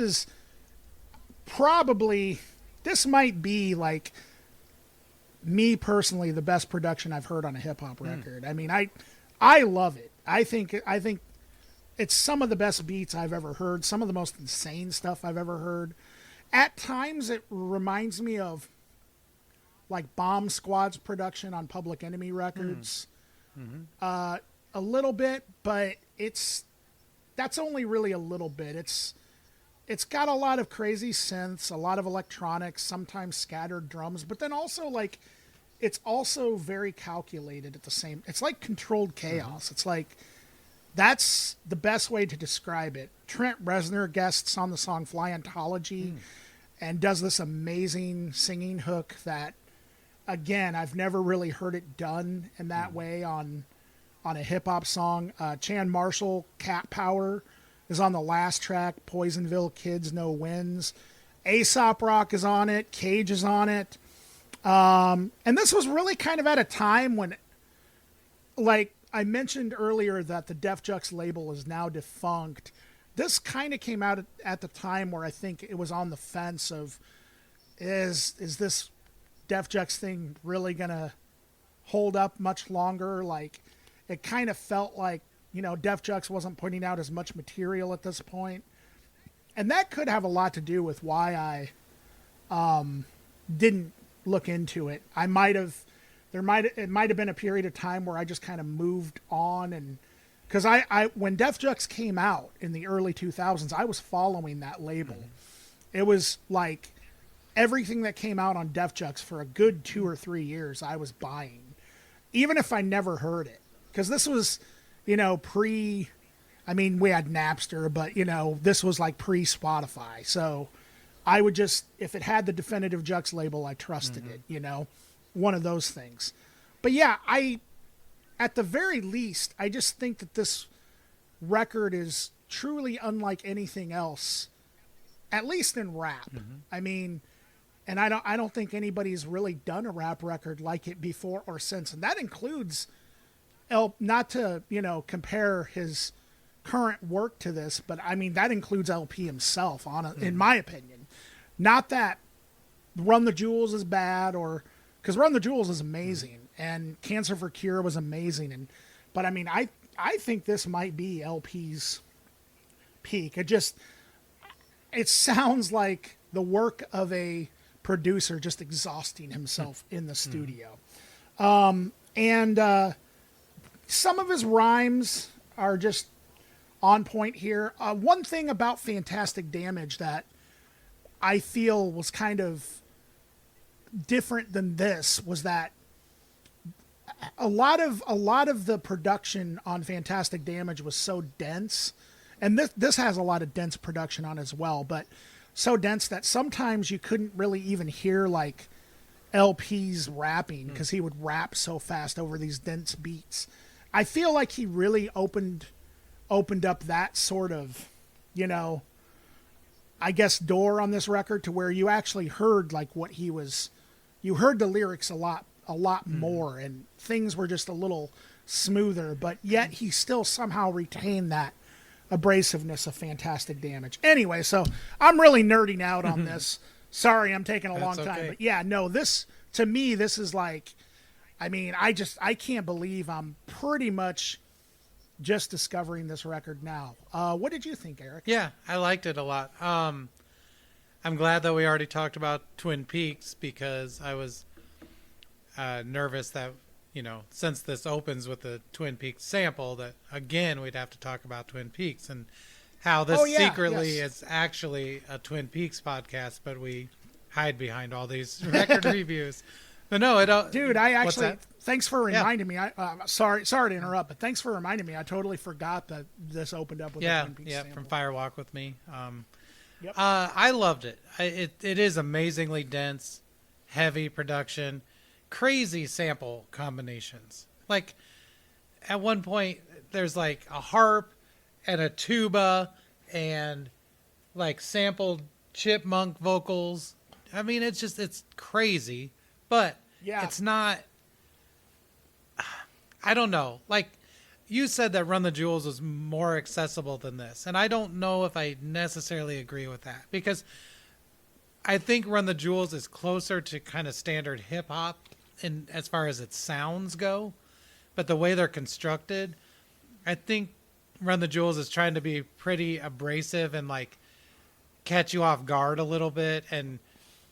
might be, like, me personally, the best production I've heard on a hip hop record. I mean, I love it. I think it's some of the best beats I've ever heard, some of the most insane stuff I've ever heard. At times, it reminds me of, like, Bomb Squad's production on Public Enemy records. A little bit, but that's only really a little bit. It's got a lot of crazy synths, a lot of electronics, sometimes scattered drums, but then also, like, it's also very calculated at the same. It's like controlled chaos. It's like, that's the best way to describe it. Trent Reznor guests on the song Flyantology and does this amazing singing hook that, again, I've never really heard it done in that way on a hip-hop song. Chan Marshall, Cat Power, is on the last track. Poisonville Kids No Wins. Aesop Rock is on it. Cage is on it. And this was really kind of at a time when, like I mentioned earlier, that the Def Jux label is now defunct. This kind of came out at the time where I think it was on the fence of, is this Def Jux thing really going to hold up much longer? Like, it kind of felt like, you know, Def Jux wasn't putting out as much material at this point. And that could have a lot to do with why I didn't look into it. It might have been a period of time where I just kind of moved on, and because I when Def Jux came out in the early 2000s, I was following that label. It was like everything that came out on Def Jux for a good 2 or 3 years, I was buying, even if I never heard it. Because this was, you know, I mean, we had Napster, but, you know, this was like pre-Spotify. So I would just, if it had the Definitive Jux label, I trusted it, you know, one of those things. But yeah, at the very least, I just think that this record is truly unlike anything else, at least in rap. I mean, and I don't think anybody's really done a rap record like it before or since. And that includes not to, you know, compare his current work to this, but I mean, that includes LP himself in my opinion. Not that Run the Jewels is bad, or because Run the Jewels is amazing and Cancer for Cure was amazing. But I mean, I think this might be LP's peak. It sounds like the work of a producer just exhausting himself in the studio. And some of his rhymes are just on point here. One thing about Fantastic Damage that I feel was kind of different than this was that a lot of the production on Fantastic Damage was so dense, and this has a lot of dense production on as well, but so dense that sometimes you couldn't really even hear like LP's rapping because he would rap so fast over these dense beats. I feel like he really opened up that sort of, you know, I guess door on this record to where you actually heard like what you heard the lyrics a lot more, and things were just a little smoother, but yet he still somehow retained that abrasiveness of Fantastic Damage. Anyway, so I'm really nerding out on this. Sorry, I'm taking a long time, okay. but yeah, no, to me, this is like, I mean, I can't believe I'm pretty much just discovering this record now. What did you think, Eric? Yeah, I liked it a lot. I'm glad that we already talked about Twin Peaks, because I was nervous that, you know, since this opens with the Twin Peaks sample, that again we'd have to talk about Twin Peaks and how this secretly is actually a Twin Peaks podcast, but we hide behind all these record reviews. But no, it dude, I actually thanks for reminding me. Sorry to interrupt, but thanks for reminding me. I totally forgot that this opened up with a Twin Peaks sample. From Firewalk with Me. Yep. I loved it. It is amazingly dense, heavy production, crazy sample combinations. Like at one point, there's like a harp and a tuba and like sampled chipmunk vocals. I mean, it's crazy, but it's not. I don't know. Like you said that Run the Jewels was more accessible than this, and I don't know if I necessarily agree with that, because I think Run the Jewels is closer to kind of standard hip hop in as far as its sounds go, but the way they're constructed, I think Run the Jewels is trying to be pretty abrasive and like catch you off guard a little bit and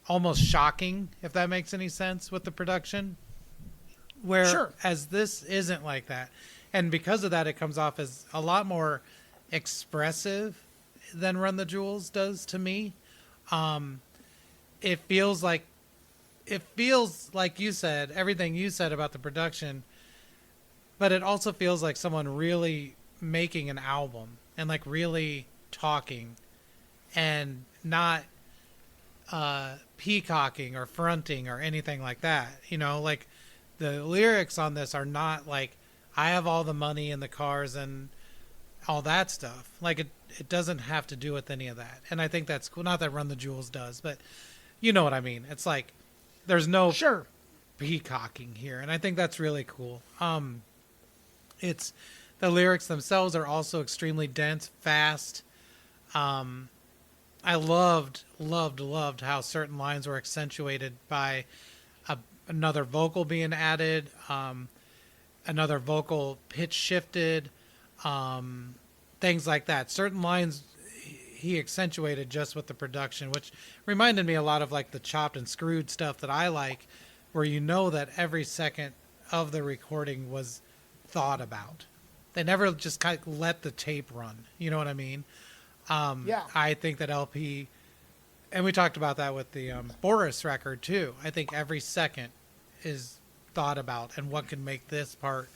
almost shocking, if that makes any sense with the production. Whereas this isn't like that. And because of that, it comes off as a lot more expressive than Run the Jewels does to me. It feels like you said, everything you said about the production, but it also feels like someone really making an album and like really talking and not peacocking or fronting or anything like that. You know, like the lyrics on this are not like, I have all the money and the cars and all that stuff. Like it doesn't have to do with any of that. And I think that's cool. Not that Run the Jewels does, but you know what I mean. It's like there's no peacocking here, and I think that's really cool. It's the lyrics themselves are also extremely dense, fast. I loved how certain lines were accentuated by another vocal being added, another vocal pitch shifted, things like that. Certain lines he accentuated just with the production, which reminded me a lot of like the chopped and screwed stuff that I like, where you know that every second of the recording was thought about. They never just kind of let the tape run. You know what I mean? I think that LP And we talked about that with the Boris record too. I think every second is thought about and what can make this part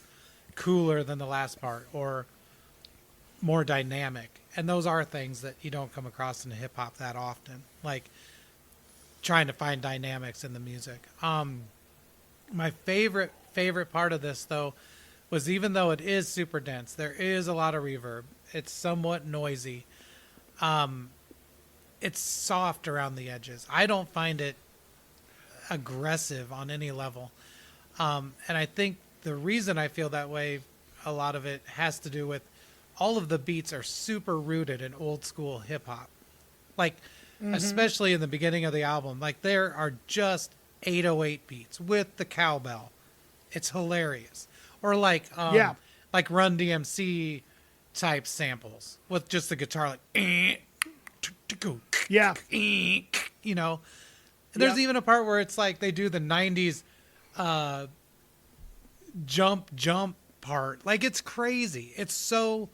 cooler than the last part or more dynamic. And those are things that you don't come across in hip hop that often. Like trying to find dynamics in the music. My favorite part of this though was, even though it is super dense, there is a lot of reverb. It's somewhat noisy. It's soft around the edges. I don't find it aggressive on any level. And I think the reason I feel that way, a lot of it has to do with all of the beats are super rooted in old school hip hop. Like, especially in the beginning of the album, like there are just 808 beats with the cowbell. It's hilarious. Or like, like Run DMC type samples with just the guitar, like, you know. There's even a part where it's like they do the 90s jump part. Like, it's crazy. It's so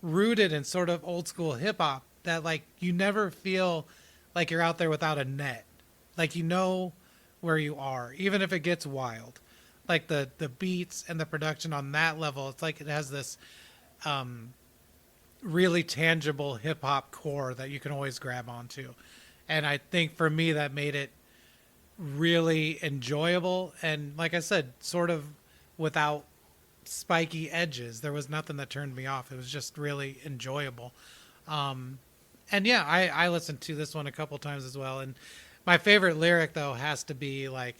rooted in sort of old school hip hop that like you never feel like you're out there without a net. Like, you know where you are, even if it gets wild. Like the beats and the production on that level, it's like it has this really tangible hip hop core that you can always grab onto. And I think for me that made it really enjoyable. And like I said, sort of without spiky edges. There was nothing that turned me off. It was just really enjoyable. And yeah, I listened to this one a couple times as well. And my favorite lyric though has to be like,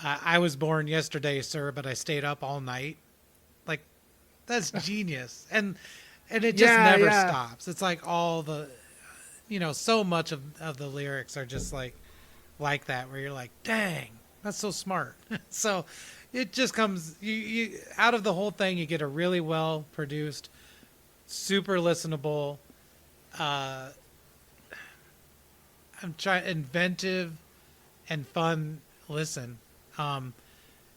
I was born yesterday, sir, but I stayed up all night. Like, that's genius. And it just never stops. It's like all the, you know, so much of the lyrics are just like that, where you're like, dang, that's so smart. So it just comes, you out of the whole thing, you get a really well produced, super listenable, inventive and fun listen.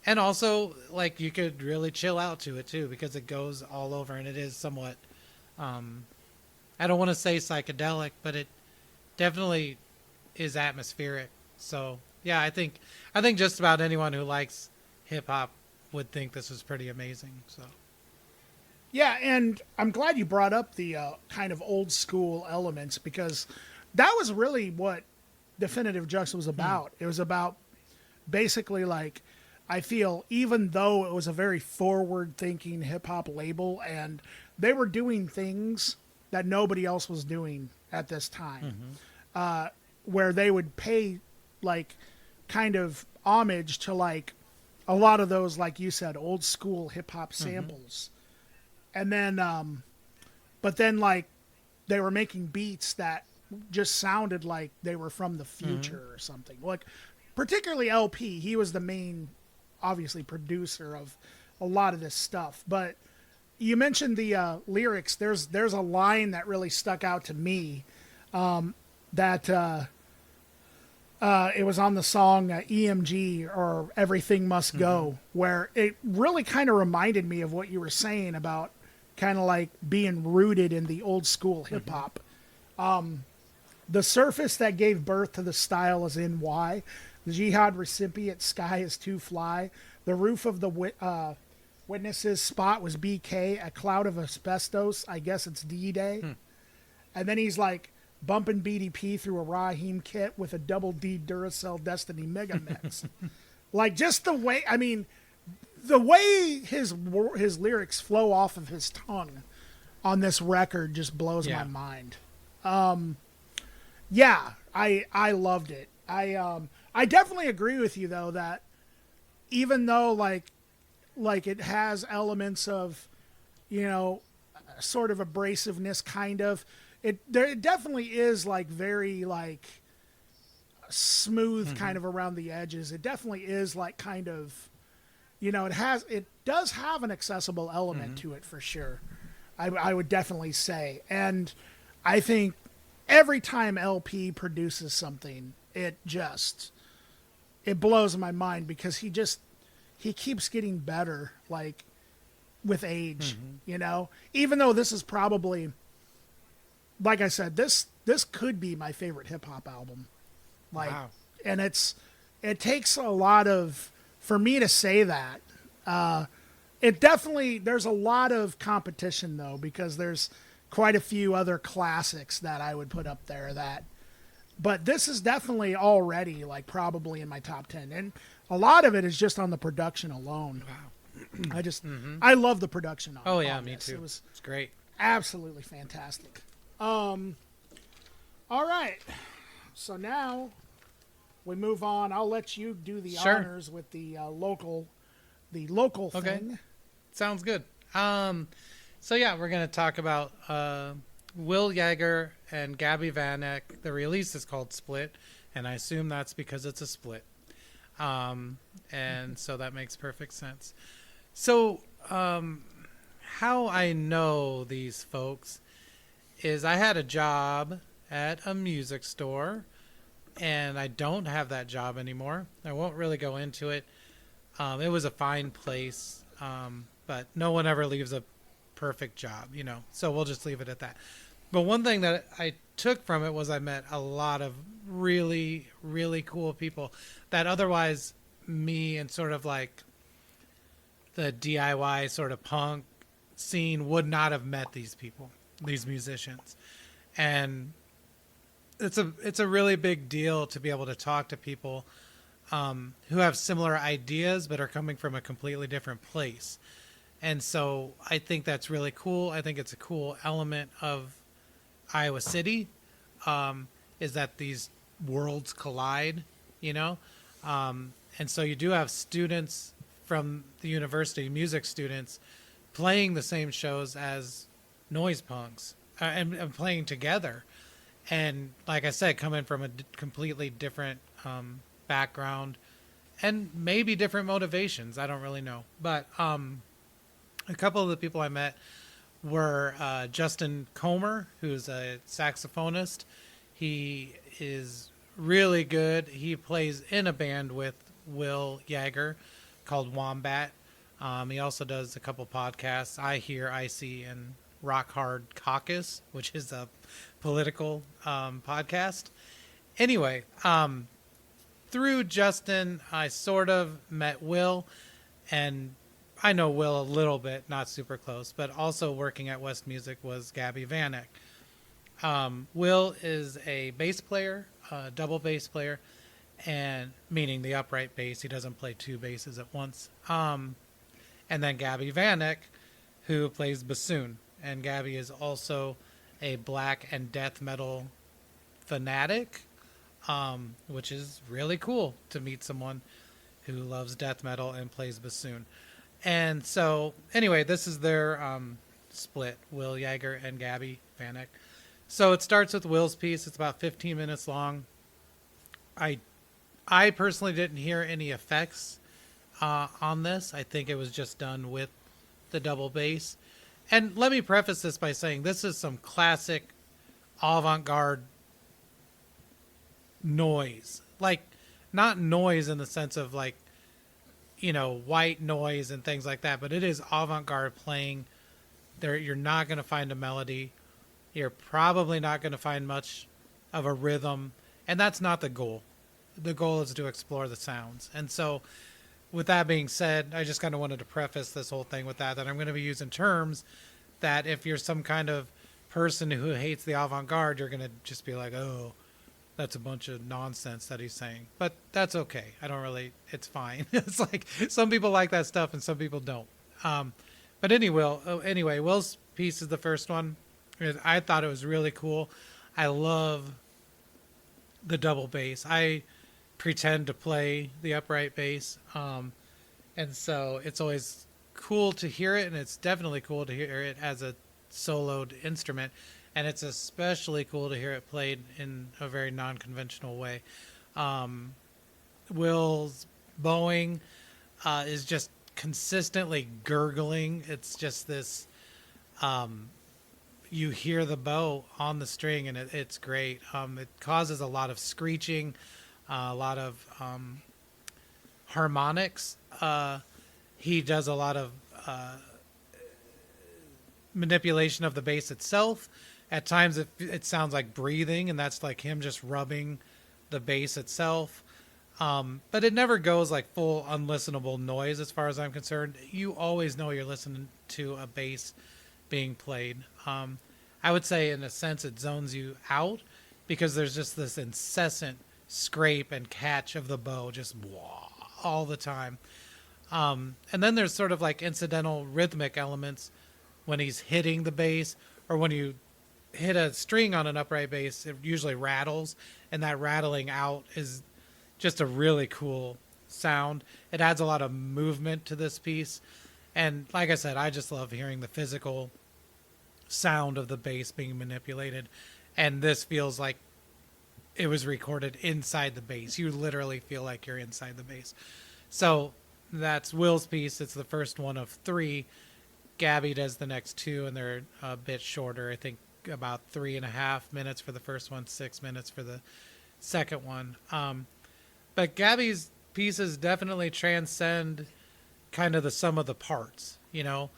And also, like, you could really chill out to it too, because it goes all over, and it is somewhat, I don't want to say psychedelic, but it definitely is atmospheric. So yeah, I think just about anyone who likes hip hop would think this is pretty amazing. So yeah, and I'm glad you brought up the kind of old school elements, because that was really what Definitive Jux was about. It was about basically, like, I feel, even though it was a very forward thinking hip hop label and they were doing things that nobody else was doing at this time, where they would pay like kind of homage to like a lot of those, like you said, old school hip hop samples. And then, but then like they were making beats that just sounded like they were from the future or something. Like, particularly LP, he was the main, obviously, producer of a lot of this stuff. But you mentioned the lyrics. There's a line that really stuck out to me, that it was on the song EMG, or Everything Must Go, where it really kind of reminded me of what you were saying about kind of like being rooted in the old school hip hop. The surface that gave birth to the style is NY. The jihad recipient sky is too fly. The roof of the witness's spot was BK. A cloud of asbestos. I guess it's D-Day. And then he's like bumping BDP through a Raheem kit with a double D Duracell Destiny Mega Mix. Like, just the way, I mean, the way his lyrics flow off of his tongue on this record just blows my mind. Yeah, I loved it. I definitely agree with you though that even though like it has elements of, you know, sort of abrasiveness, kind of, it definitely is like very like smooth kind of around the edges. It definitely is like kind of, you know, it does have an accessible element to it for sure. I would definitely say. And I think every time LP produces something, it blows my mind, because he keeps getting better, like, with age, you know, even though this is probably, like I said, this this could be my favorite hip hop album. Like, Wow. and it takes a lot of, for me to say that. It definitely, there's a lot of competition though, because there's quite a few other classics that I would put up there that, but this is definitely already like probably in my top 10. And a lot of it is just on the production alone. Wow. I love the production on Oh yeah, on me this. too. It's great. absolutely fantastic. All right. So now we move on. I'll let you do the Sure. honors with the local Okay. thing. Sounds good. So yeah, we're gonna talk about Will Yager and GABI VANEK. The release is called Split, and I assume that's because it's a split. And so that makes perfect sense. So how I know these folks is I had a job at a music store, and I don't have that job anymore. I won't really go into it. It was a fine place, but no one ever leaves a perfect job, you know, so we'll just leave it at that. But one thing that I took from it was I met a lot of really, really cool people that otherwise me and sort of like the DIY sort of punk scene would not have met these people, these musicians. And it's a really big deal to be able to talk to people who have similar ideas but are coming from a completely different place. And so I think that's really cool. I think it's a cool element of Iowa City, is that these worlds collide, you know? And so you do have students from the university, music students, playing the same shows as noise punks and playing together. And like I said, coming from a completely different background and maybe different motivations. I don't really know. But a couple of the people I met were Justin Comer, who's a saxophonist. He is really good. He plays in a band with Will Yager called Wombat. He also does a couple podcasts, I Hear, I See, and Rock Hard Caucus, which is a political podcast. Anyway, through Justin, I sort of met Will, and I know Will a little bit, not super close, but also working at West Music was GABI VANEK. Will is a bass player, double bass player, and meaning the upright bass. He doesn't play two basses at once. And then GABI VANEK, who plays bassoon. And GABI is also a black and death metal fanatic, which is really cool to meet someone who loves death metal and plays bassoon. And so, anyway, this is their split, Will Yager and GABI VANEK. So it starts with Will's piece. It's about 15 minutes long. I personally didn't hear any effects on this. I think it was just done with the double bass. And let me preface this by saying this is some classic avant-garde noise. Like, not noise in the sense of like, you know, white noise and things like that, but it is avant-garde playing. There, you're not going to find a melody. You're probably not going to find much of a rhythm, and that's not the goal. The goal is to explore the sounds. And so, with that being said, I just kind of wanted to preface this whole thing with that I'm going to be using terms that if you're some kind of person who hates the avant-garde, you're going to just be like, oh, that's a bunch of nonsense that he's saying. But that's okay. I don't really, it's fine. It's like some people like that stuff and some people don't. But anyway, Will's piece is the first one. I thought it was really cool. I love the double bass. I pretend to play the upright bass. And so it's always cool to hear it, and it's definitely cool to hear it as a soloed instrument. And it's especially cool to hear it played in a very non-conventional way. Will's bowing is just consistently gurgling. It's just this, you hear the bow on the string, and it's great. It causes a lot of screeching, a lot of harmonics. He does a lot of manipulation of the bass itself. At times it sounds like breathing, and that's like him just rubbing the bass itself. But it never goes like full unlistenable noise as far as I'm concerned. You always know you're listening to a bass being played. I would say in a sense it zones you out because there's just this incessant scrape and catch of the bow just all the time. And then there's sort of like incidental rhythmic elements when he's hitting the bass, or when you hit a string on an upright bass, it usually rattles, and that rattling out is just a really cool sound. It adds a lot of movement to this piece. And like I said, I just love hearing the physical sound of the bass being manipulated. And this feels like it was recorded inside the bass. You literally feel like you're inside the bass. So that's Will's piece. It's the first one of 3. Gabi does the next 2, and they're a bit shorter. I think about 3.5 minutes for the first one, 6 minutes for the second one. But Gabi's pieces definitely transcend kind of the sum of the parts. You know,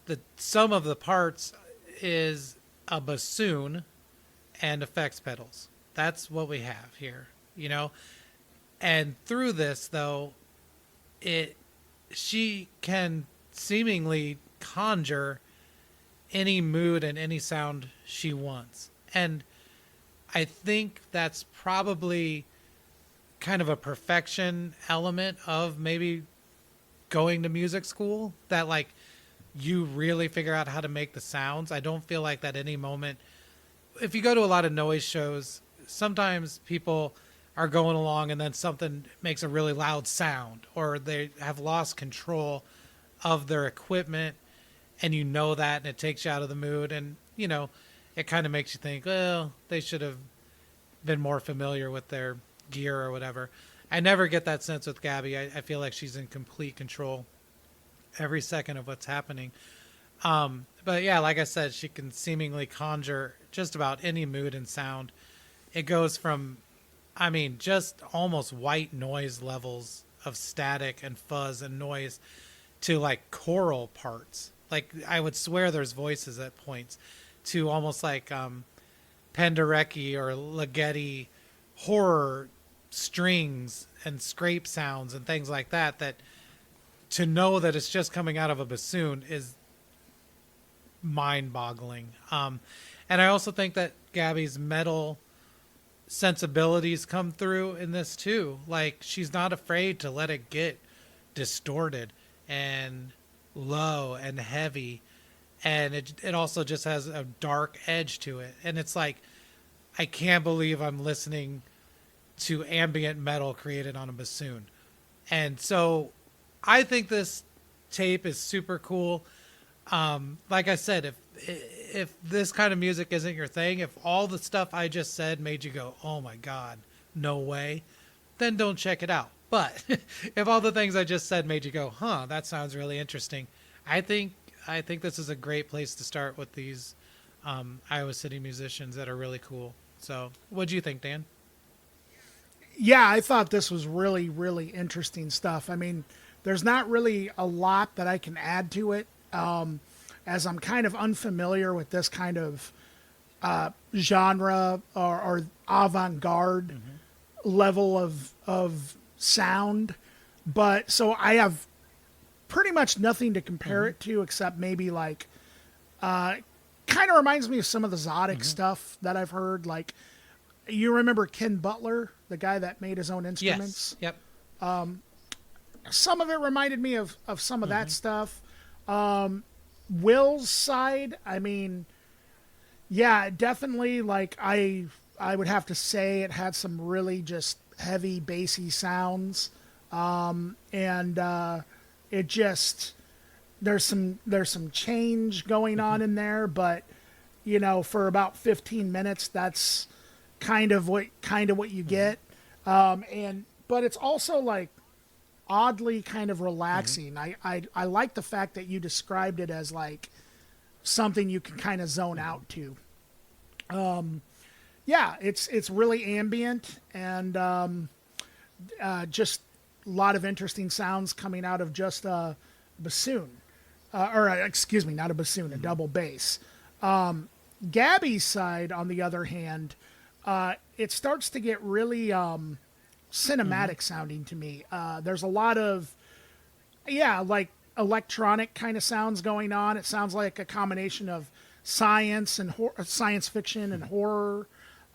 the sum of the parts is a bassoon and effects pedals. That's what we have here, you know. And through this, though, she can seemingly conjure any mood and any sound she wants. And I think that's probably kind of a perfection element of maybe going to music school, that like you really figure out how to make the sounds. I don't feel like that any moment. If you go to a lot of noise shows, sometimes people are going along and then something makes a really loud sound, or they have lost control of their equipment, and you know that, and it takes you out of the mood, and you know, it kind of makes you think, well, they should have been more familiar with their gear or whatever. I never get that sense with Gabi. I feel like she's in complete control every second of what's happening. But yeah, like I said, she can seemingly conjure just about any mood and sound. It goes from, I mean, just almost white noise levels of static and fuzz and noise to like choral parts. Like I would swear there's voices at points, to almost like Penderecki or Ligeti horror strings and scrape sounds and things like that, that to know that it's just coming out of a bassoon is mind-boggling. And I also think that Gabi's metal sensibilities come through in this too. Like she's not afraid to let it get distorted and low and heavy, and it also just has a dark edge to it, and it's like, I can't believe I'm listening to ambient metal created on a bassoon. And so I think this tape is super cool. Like I said, if this kind of music isn't your thing, if all the stuff I just said made you go, oh my God, no way, then don't check it out. But if all the things I just said made you go, huh, that sounds really interesting, I think this is a great place to start with these Iowa City musicians that are really cool. So what do you think, Dan? Yeah, I thought this was really, really interesting stuff. I mean, there's not really a lot that I can add to it, as I'm kind of unfamiliar with this kind of genre or avant-garde level of sound. But so I have pretty much nothing to compare it to, except maybe like kind of reminds me of some of the Zodic stuff that I've heard. Like, you remember Ken Butler, the guy that made his own instruments? Yes. Yep. Some of it reminded me of some of that stuff. Will's side, I mean, yeah, definitely. Like I would have to say it had some really just heavy bassy sounds, and it just there's some change going on in there, but you know, for about 15 minutes, that's kind of what you get, but it's also like oddly kind of relaxing. I like the fact that you described it as like something you can kind of zone out to. Yeah, it's really ambient, and just a lot of interesting sounds coming out of just a bassoon. excuse me, not a bassoon, a double bass. Gabi's side, on the other hand, it starts to get really cinematic sounding to me. There's a lot of, like electronic kind of sounds going on. It sounds like a combination of science and science fiction and horror,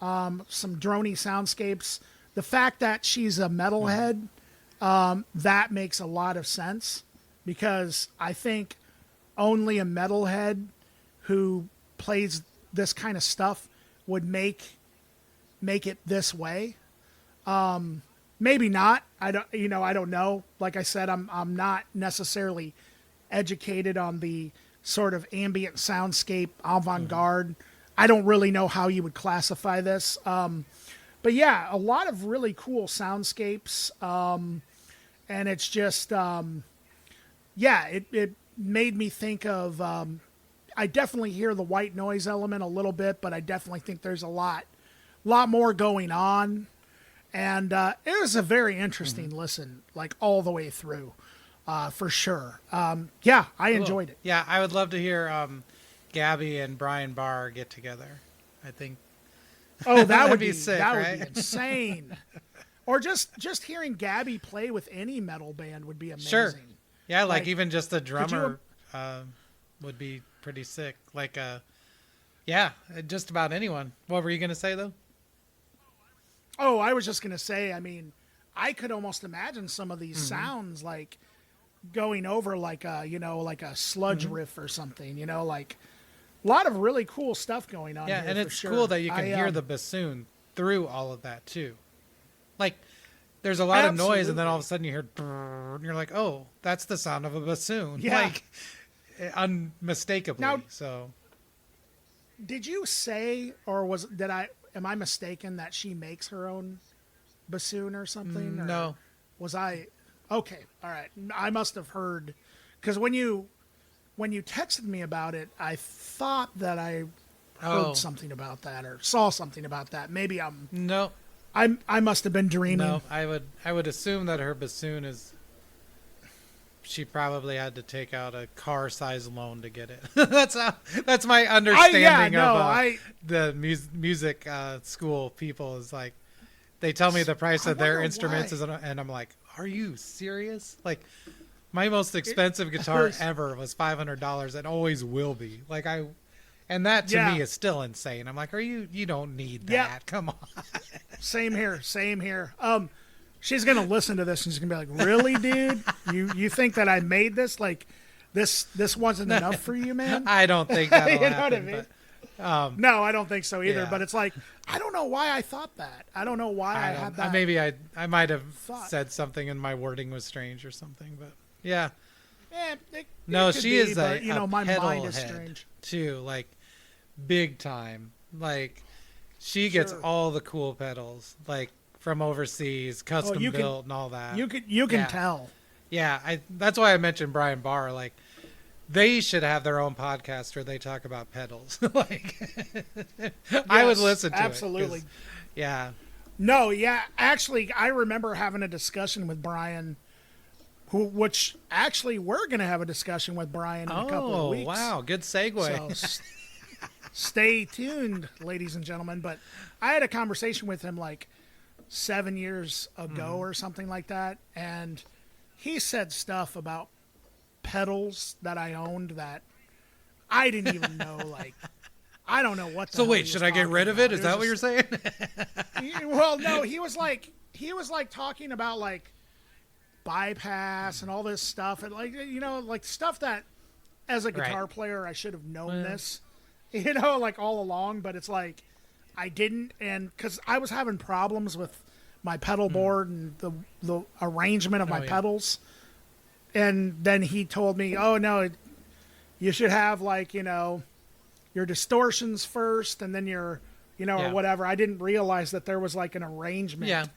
some droney soundscapes. The fact that she's a metalhead, that makes a lot of sense, because I think only a metalhead who plays this kind of stuff would make it this way. Maybe not. I don't know. Like I said, I'm not necessarily educated on the sort of ambient soundscape avant-garde. I don't really know how you would classify this. But yeah, a lot of really cool soundscapes. And it's just, it made me think of, I definitely hear the white noise element a little bit, but I definitely think there's a lot more going on. And it was a very interesting listen, like all the way through, for sure. I enjoyed it. Yeah, I would love to hear Gabi and Brian Barr get together. I think. Oh, that would be sick, that right? would be insane. Or just hearing Gabi play with any metal band would be amazing. Sure. Yeah, like even just a could you- drummer would be pretty sick. Like, just about anyone. What were you gonna say though? Oh, I was just going to say, I mean, I could almost imagine some of these sounds like going over like a, like a sludge riff or something, like a lot of really cool stuff going on. Yeah, here and for it's sure. cool that you can hear the bassoon through all of that too. Like, there's a lot of noise, and then all of a sudden you hear, brrr, and you're like, oh, that's the sound of a bassoon. Yeah. Like, unmistakably. Now- So, Did you say, or am I mistaken that she makes her own bassoon or something? Or no. Was I? Okay. All right. I must have heard, because when you texted me about it, I thought that I heard something about that or saw something about that. Maybe No. I must have been dreaming. No, I would assume that her bassoon is. She probably had to take out a car-sized loan to get it. That's my understanding of the music school people. Is like, they tell me the price of their instruments and I'm like, are you serious? Like, my most expensive guitar ever was $500 and always will be. Like, and that to me is still insane. I'm like, you don't need that. Yeah. Come on. Same here. She's going to listen to this and she's going to be like, really, dude? You think that I made this? Like, this wasn't enough for you, man? I don't think that'll You know happen. what I mean? But, no, I don't think so either. Yeah. But it's like, I don't know why I thought that. I don't know why I had that. Maybe I might have thought. said something and my wording was strange or something. But yeah. No, She is a my pedal mind is head strange. too, like big time. Like, she gets Sure. all the cool pedals, like from overseas, custom you built and all that. You can Yeah. tell. Yeah, that's why I mentioned Brian Barr. Like, they should have their own podcast where they talk about pedals. Like, I would listen to absolutely. it. 'Cause, yeah. No, yeah. Actually, I remember having a discussion with Brian, which actually we're going to have a discussion with Brian in a couple of weeks. Wow, good segue. So stay tuned, ladies and gentlemen. But I had a conversation with him like 7 years ago or something like that, and he said stuff about pedals that I owned that I didn't even know. Like, I don't know what. So wait, should I get rid of it? Is that what you're saying? Well, no. He was like talking about like bypass and all this stuff, and like stuff that as a guitar player I should have known this, like all along. But it's like I didn't, and because I was having problems with my pedal board and the arrangement of my pedals. And then he told me, oh, no, you should have, like, your distortions first and then your, or whatever. I didn't realize that there was, like, an arrangement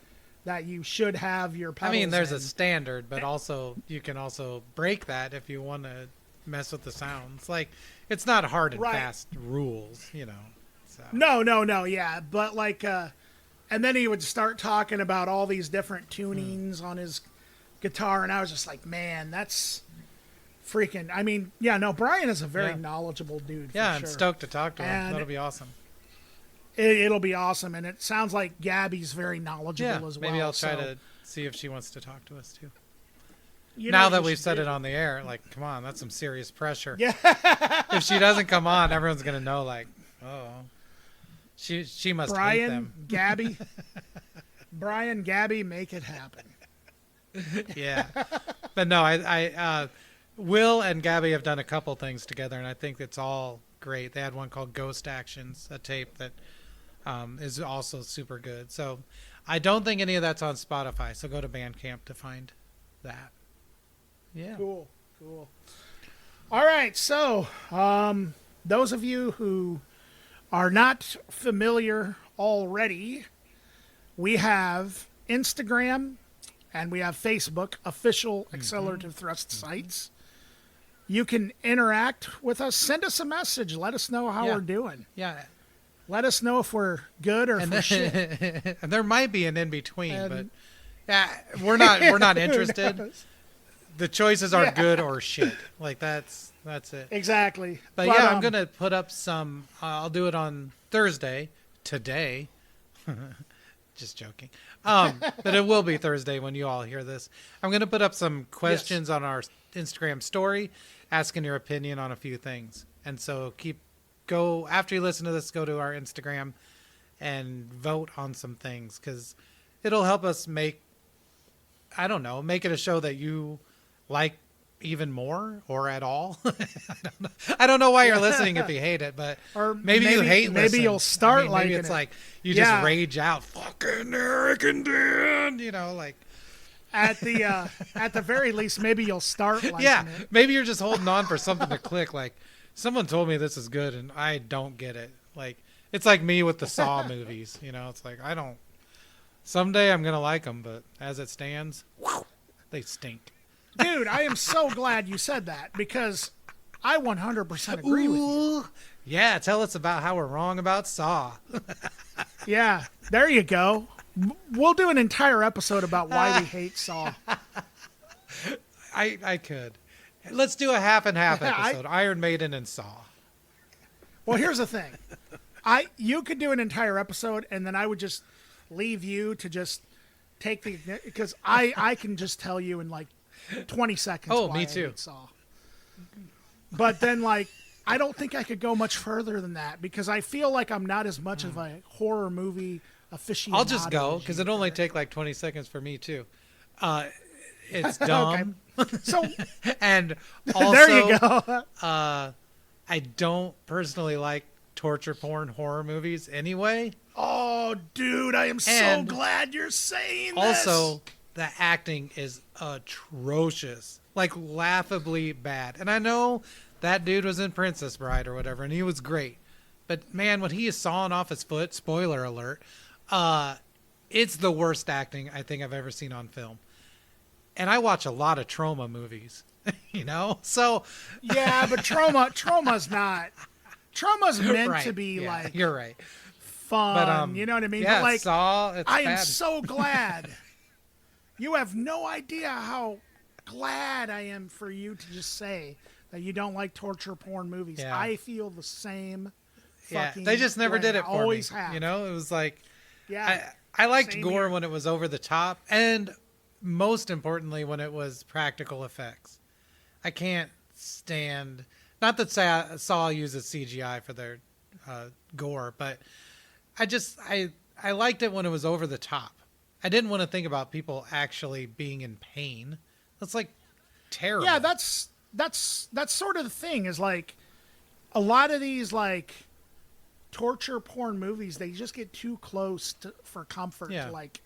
that you should have your pedals. I mean, there's a standard, but also you can also break that if you want to mess with the sounds. Like, it's not hard and fast rules, So. No, yeah. But, like, and then he would start talking about all these different tunings on his guitar, and I was just like, man, that's freaking, I mean, yeah, no, Brian is a very Yeah. knowledgeable dude. Yeah, for I'm sure. stoked to talk to him. And That'll be awesome. It'll be awesome, and it sounds like Gabby's very knowledgeable Yeah, as well. maybe I'll try so, to see if she wants to talk to us too. you know Now what that you we've should said do? it on the air, like, come on, that's some serious pressure. Yeah. If she doesn't come on, everyone's gonna know, like, oh, she must hate them. Gabby, Brian, Gabby, make it happen. Yeah, but no, I Will and Gabby have done a couple things together, and I think it's all great. They had one called Ghost Actions, a tape that is also super good. So I don't think any of that's on Spotify. So go to Bandcamp to find that. Yeah. Cool. All right, so those of you who are not familiar already, we have Instagram and we have Facebook, official Accelerativ Thrust sites. You can interact with us. Send us a message. Let us know how we're doing. Yeah. Let us know if we're good or if we're shit. And there might be an in between, And- but yeah, we're not Who interested. knows? The choices are Yeah. good or shit. Like that's it. Exactly. But yeah, I'm gonna put up some. I'll do it on Thursday. Today. Just joking. But it will be Thursday when you all hear this. I'm gonna put up some questions on our Instagram story, asking your opinion on a few things. And so go after you listen to this. Go to our Instagram and vote on some things because it'll help us make it a show that you like even more or at all. I don't know why you're listening if you hate it, but Or maybe you hate maybe listen. you'll start maybe liking it's it. like you Yeah. just rage out, fucking Erik and Dan, like at the very least, maybe you'll start liking yeah, it. maybe you're just holding on for something to click. Like someone told me this is good and I don't get it. Like it's like me with the Saw movies. It's like I don't. Someday I'm gonna like them, but as it stands, they stink. Dude, I am so glad you said that because I 100% agree with you. Ooh. Yeah, tell us about how we're wrong about Saw. Yeah, there you go. We'll do an entire episode about why we hate Saw. I could. Let's do a half and half I- episode. Iron Maiden and Saw. Well, here's the thing. You could do an entire episode, and then I would just leave you to just take because I can just tell you in like 20 seconds. Oh, why me I too. hate Saw. But then, like, I don't think I could go much further than that because I feel like I'm not as much of a horror movie aficionado. I'll just go as because you it only are. take like 20 seconds for me too. It's dumb. So And also, there you go. I don't personally like torture porn horror movies anyway. Oh, dude, I am so And glad you're saying this. Also, the acting is atrocious, like laughably bad. And I know that dude was in Princess Bride or whatever, and he was great. But man, when he is sawing off his foot, spoiler alert, it's the worst acting I think I've ever seen on film. And I watch a lot of trauma movies, so Yeah, but trauma's not. Trauma's meant right, to be yeah, like you're right. fun. But you know what I mean? yeah, But like, Saw, it's I am bad. so glad. You have no idea how glad I am for you to just say that you don't like torture porn movies. Yeah. I feel the same. Yeah, Fucking they just never way. did it I for always me. have. It was like Yeah. I liked Same gore here. when it was over the top, and most importantly, when it was practical effects. I can't stand. Not that Saw uses CGI for their gore, but I liked it when it was over the top. I didn't want to think about people actually being in pain. That's like terrible. Yeah, that's sort of the thing is like a lot of these like torture porn movies, they just get too close for comfort Yeah. to like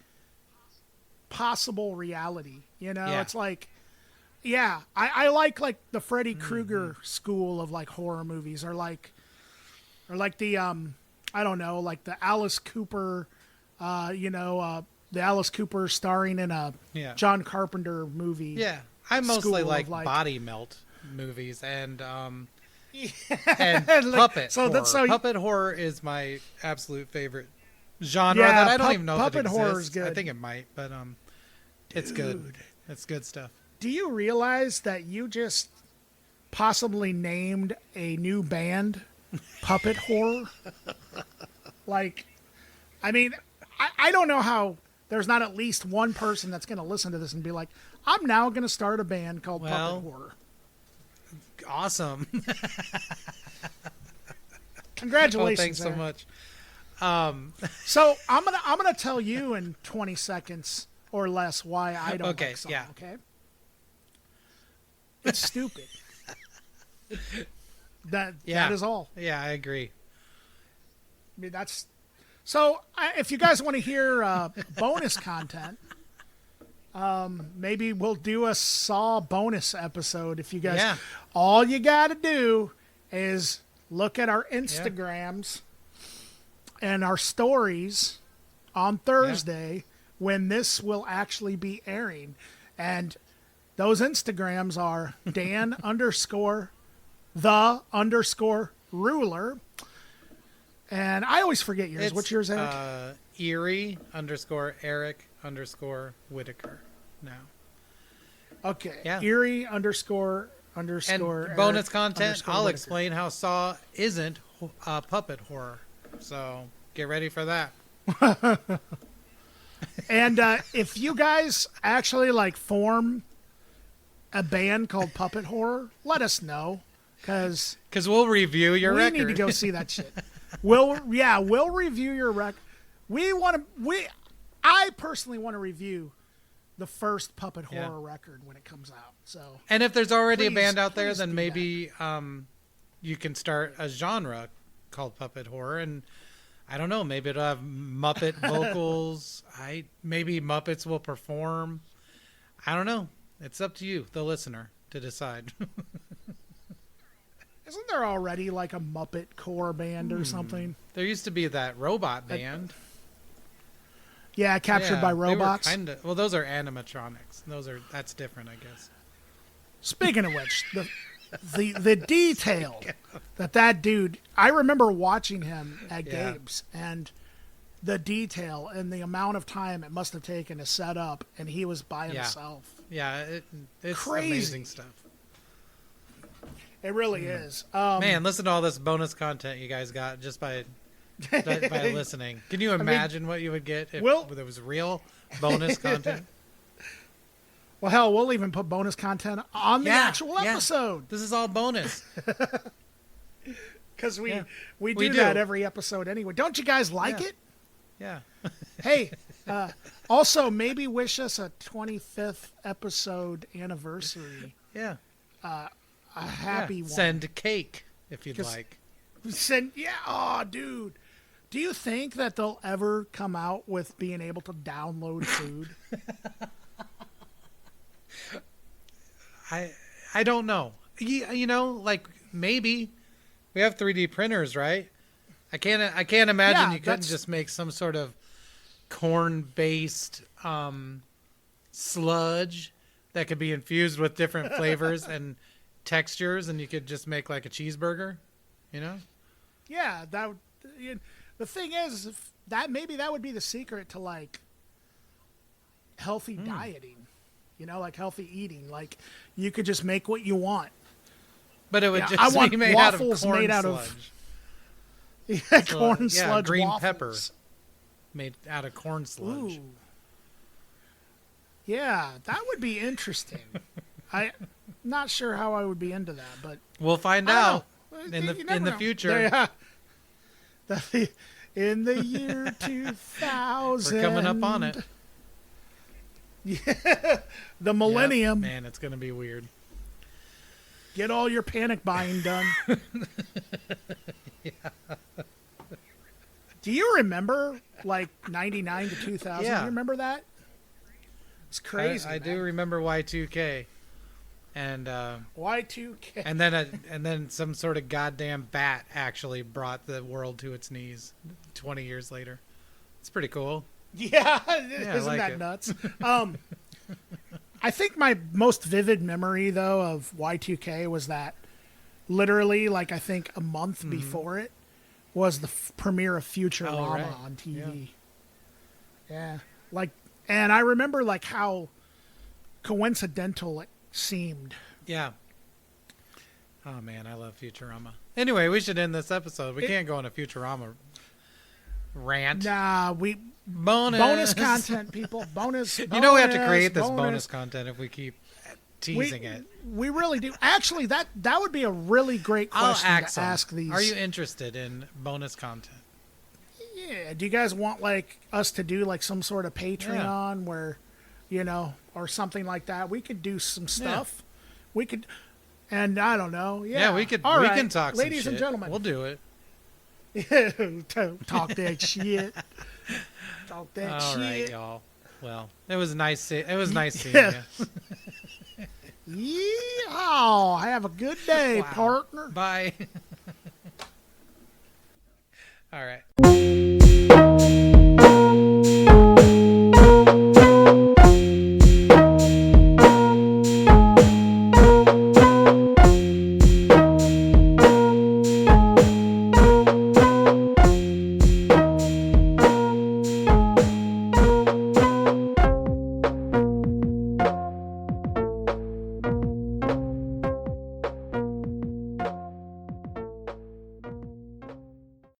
possible reality. Yeah. It's like, yeah, I like the Freddy Krueger school of like horror movies or like the I don't know, like the Alice Cooper, the Alice Cooper starring in a Yeah. John Carpenter movie. Yeah, I mostly school like of, like- body melt movies and And, like, puppet so horror. that's so Puppet horror is my absolute favorite genre. Yeah, that I don't even know if puppet it horror exists. is good. I think it might, but it's good. It's good stuff. Do you realize that you just possibly named a new band Puppet Horror. Like, I mean, I don't know how there's not at least one person that's going to listen to this and be like, I'm now going to start a band called Puppet Horror. Awesome. Congratulations. Thanks so much. So I'm gonna tell you in 20 seconds or less why I don't like Saw. Yeah. Okay. It's stupid. That is all. Yeah, I agree. I mean, that's so. If you guys want to hear bonus content, maybe we'll do a Saw bonus episode. If you guys, all you got to do is look at our Instagrams and our stories on Thursday when this will actually be airing, and those Instagrams are Dan _the_ ruler. And I always forget yours. It's, what's yours, Eric? Erie _Erik _Whitaker now. Okay. Yeah. Erie __ And Eric bonus content, I'll Whitaker. explain how Saw isn't puppet horror. So get ready for that. And if you guys actually like form a band called Puppet Horror, let us know, because we'll review your record. We need to go see that shit. We'll review your record. I personally want to review the first Puppet Horror record when it comes out. So, and if there's already a band out there, please then do maybe you can start a genre called Puppet Horror, and I don't know, maybe it'll have Muppet vocals. Maybe Muppets will perform. I don't know. It's up to you, the listener, to decide. Isn't there already like a Muppet core band or something? There used to be that robot band. Yeah, captured by robots. Well, those are animatronics. That's different, I guess. Speaking of which, the detail that dude, I remember watching him at Gabe's, and the detail and the amount of time it must have taken to set up, and he was by himself. Yeah, it's crazy. Amazing stuff. It really is. Man, listen to all this bonus content you guys got just by listening. Can you imagine what you would get if there was real bonus content? Well, hell, we'll even put bonus content on the actual episode. This is all bonus. Because we do that every episode anyway. Don't you guys like it? Yeah. Hey, also, maybe wish us a 25th episode anniversary. Yeah. A happy one. Send cake if you'd like. Oh, dude. Do you think that they'll ever come out with being able to download food? I don't know. You know, like maybe we have 3D printers, right? I can't imagine you couldn't just make some sort of corn-based sludge that could be infused with different flavors and textures, and you could just make like a cheeseburger, you know? Yeah, the thing is maybe that would be the secret to like healthy dieting, you know, like healthy eating. Like you could just make what you want, but it would just I want be made waffles out of corn made out of corn sludge, green waffles. pepper made out of corn sludge. Ooh. Yeah, that would be interesting. I'm not sure how I would be into that, but we'll find out in the know. future. In the year 2000. We're coming up on it. Yeah, the millennium. Man, it's going to be weird. Get all your panic buying done. Do you remember like 99 to 2000? Yeah. You remember that? It's crazy. I do remember Y2K. And Y2K. And then some sort of goddamn bat actually brought the world to its knees 20 years later. It's pretty cool. Yeah, isn't that nuts? I think my most vivid memory though of Y2K was that literally like I think a month before it was the premiere of Futurama on TV. Yeah. Like, and I remember like how coincidental it seemed. Yeah. Oh man, I love Futurama. Anyway, we should end this episode. We can't go on a Futurama rant. Nah, bonus content, people. Bonus. You know we have to create this bonus content if we keep teasing it. We really do. Actually, that would be a really great question to ask these. Are you interested in bonus content? Yeah. Do you guys want like us to do like some sort of Patreon where, or something like that? We could do some stuff. Yeah. We could, and I don't know. Yeah, we could. All we right. can talk. Ladies some and shit. gentlemen, we'll do it. Talk that shit. Talk that All shit. All right, y'all. Well, it was nice. It was nice seeing you. Yeehaw! Have a good day, partner. Bye. All right.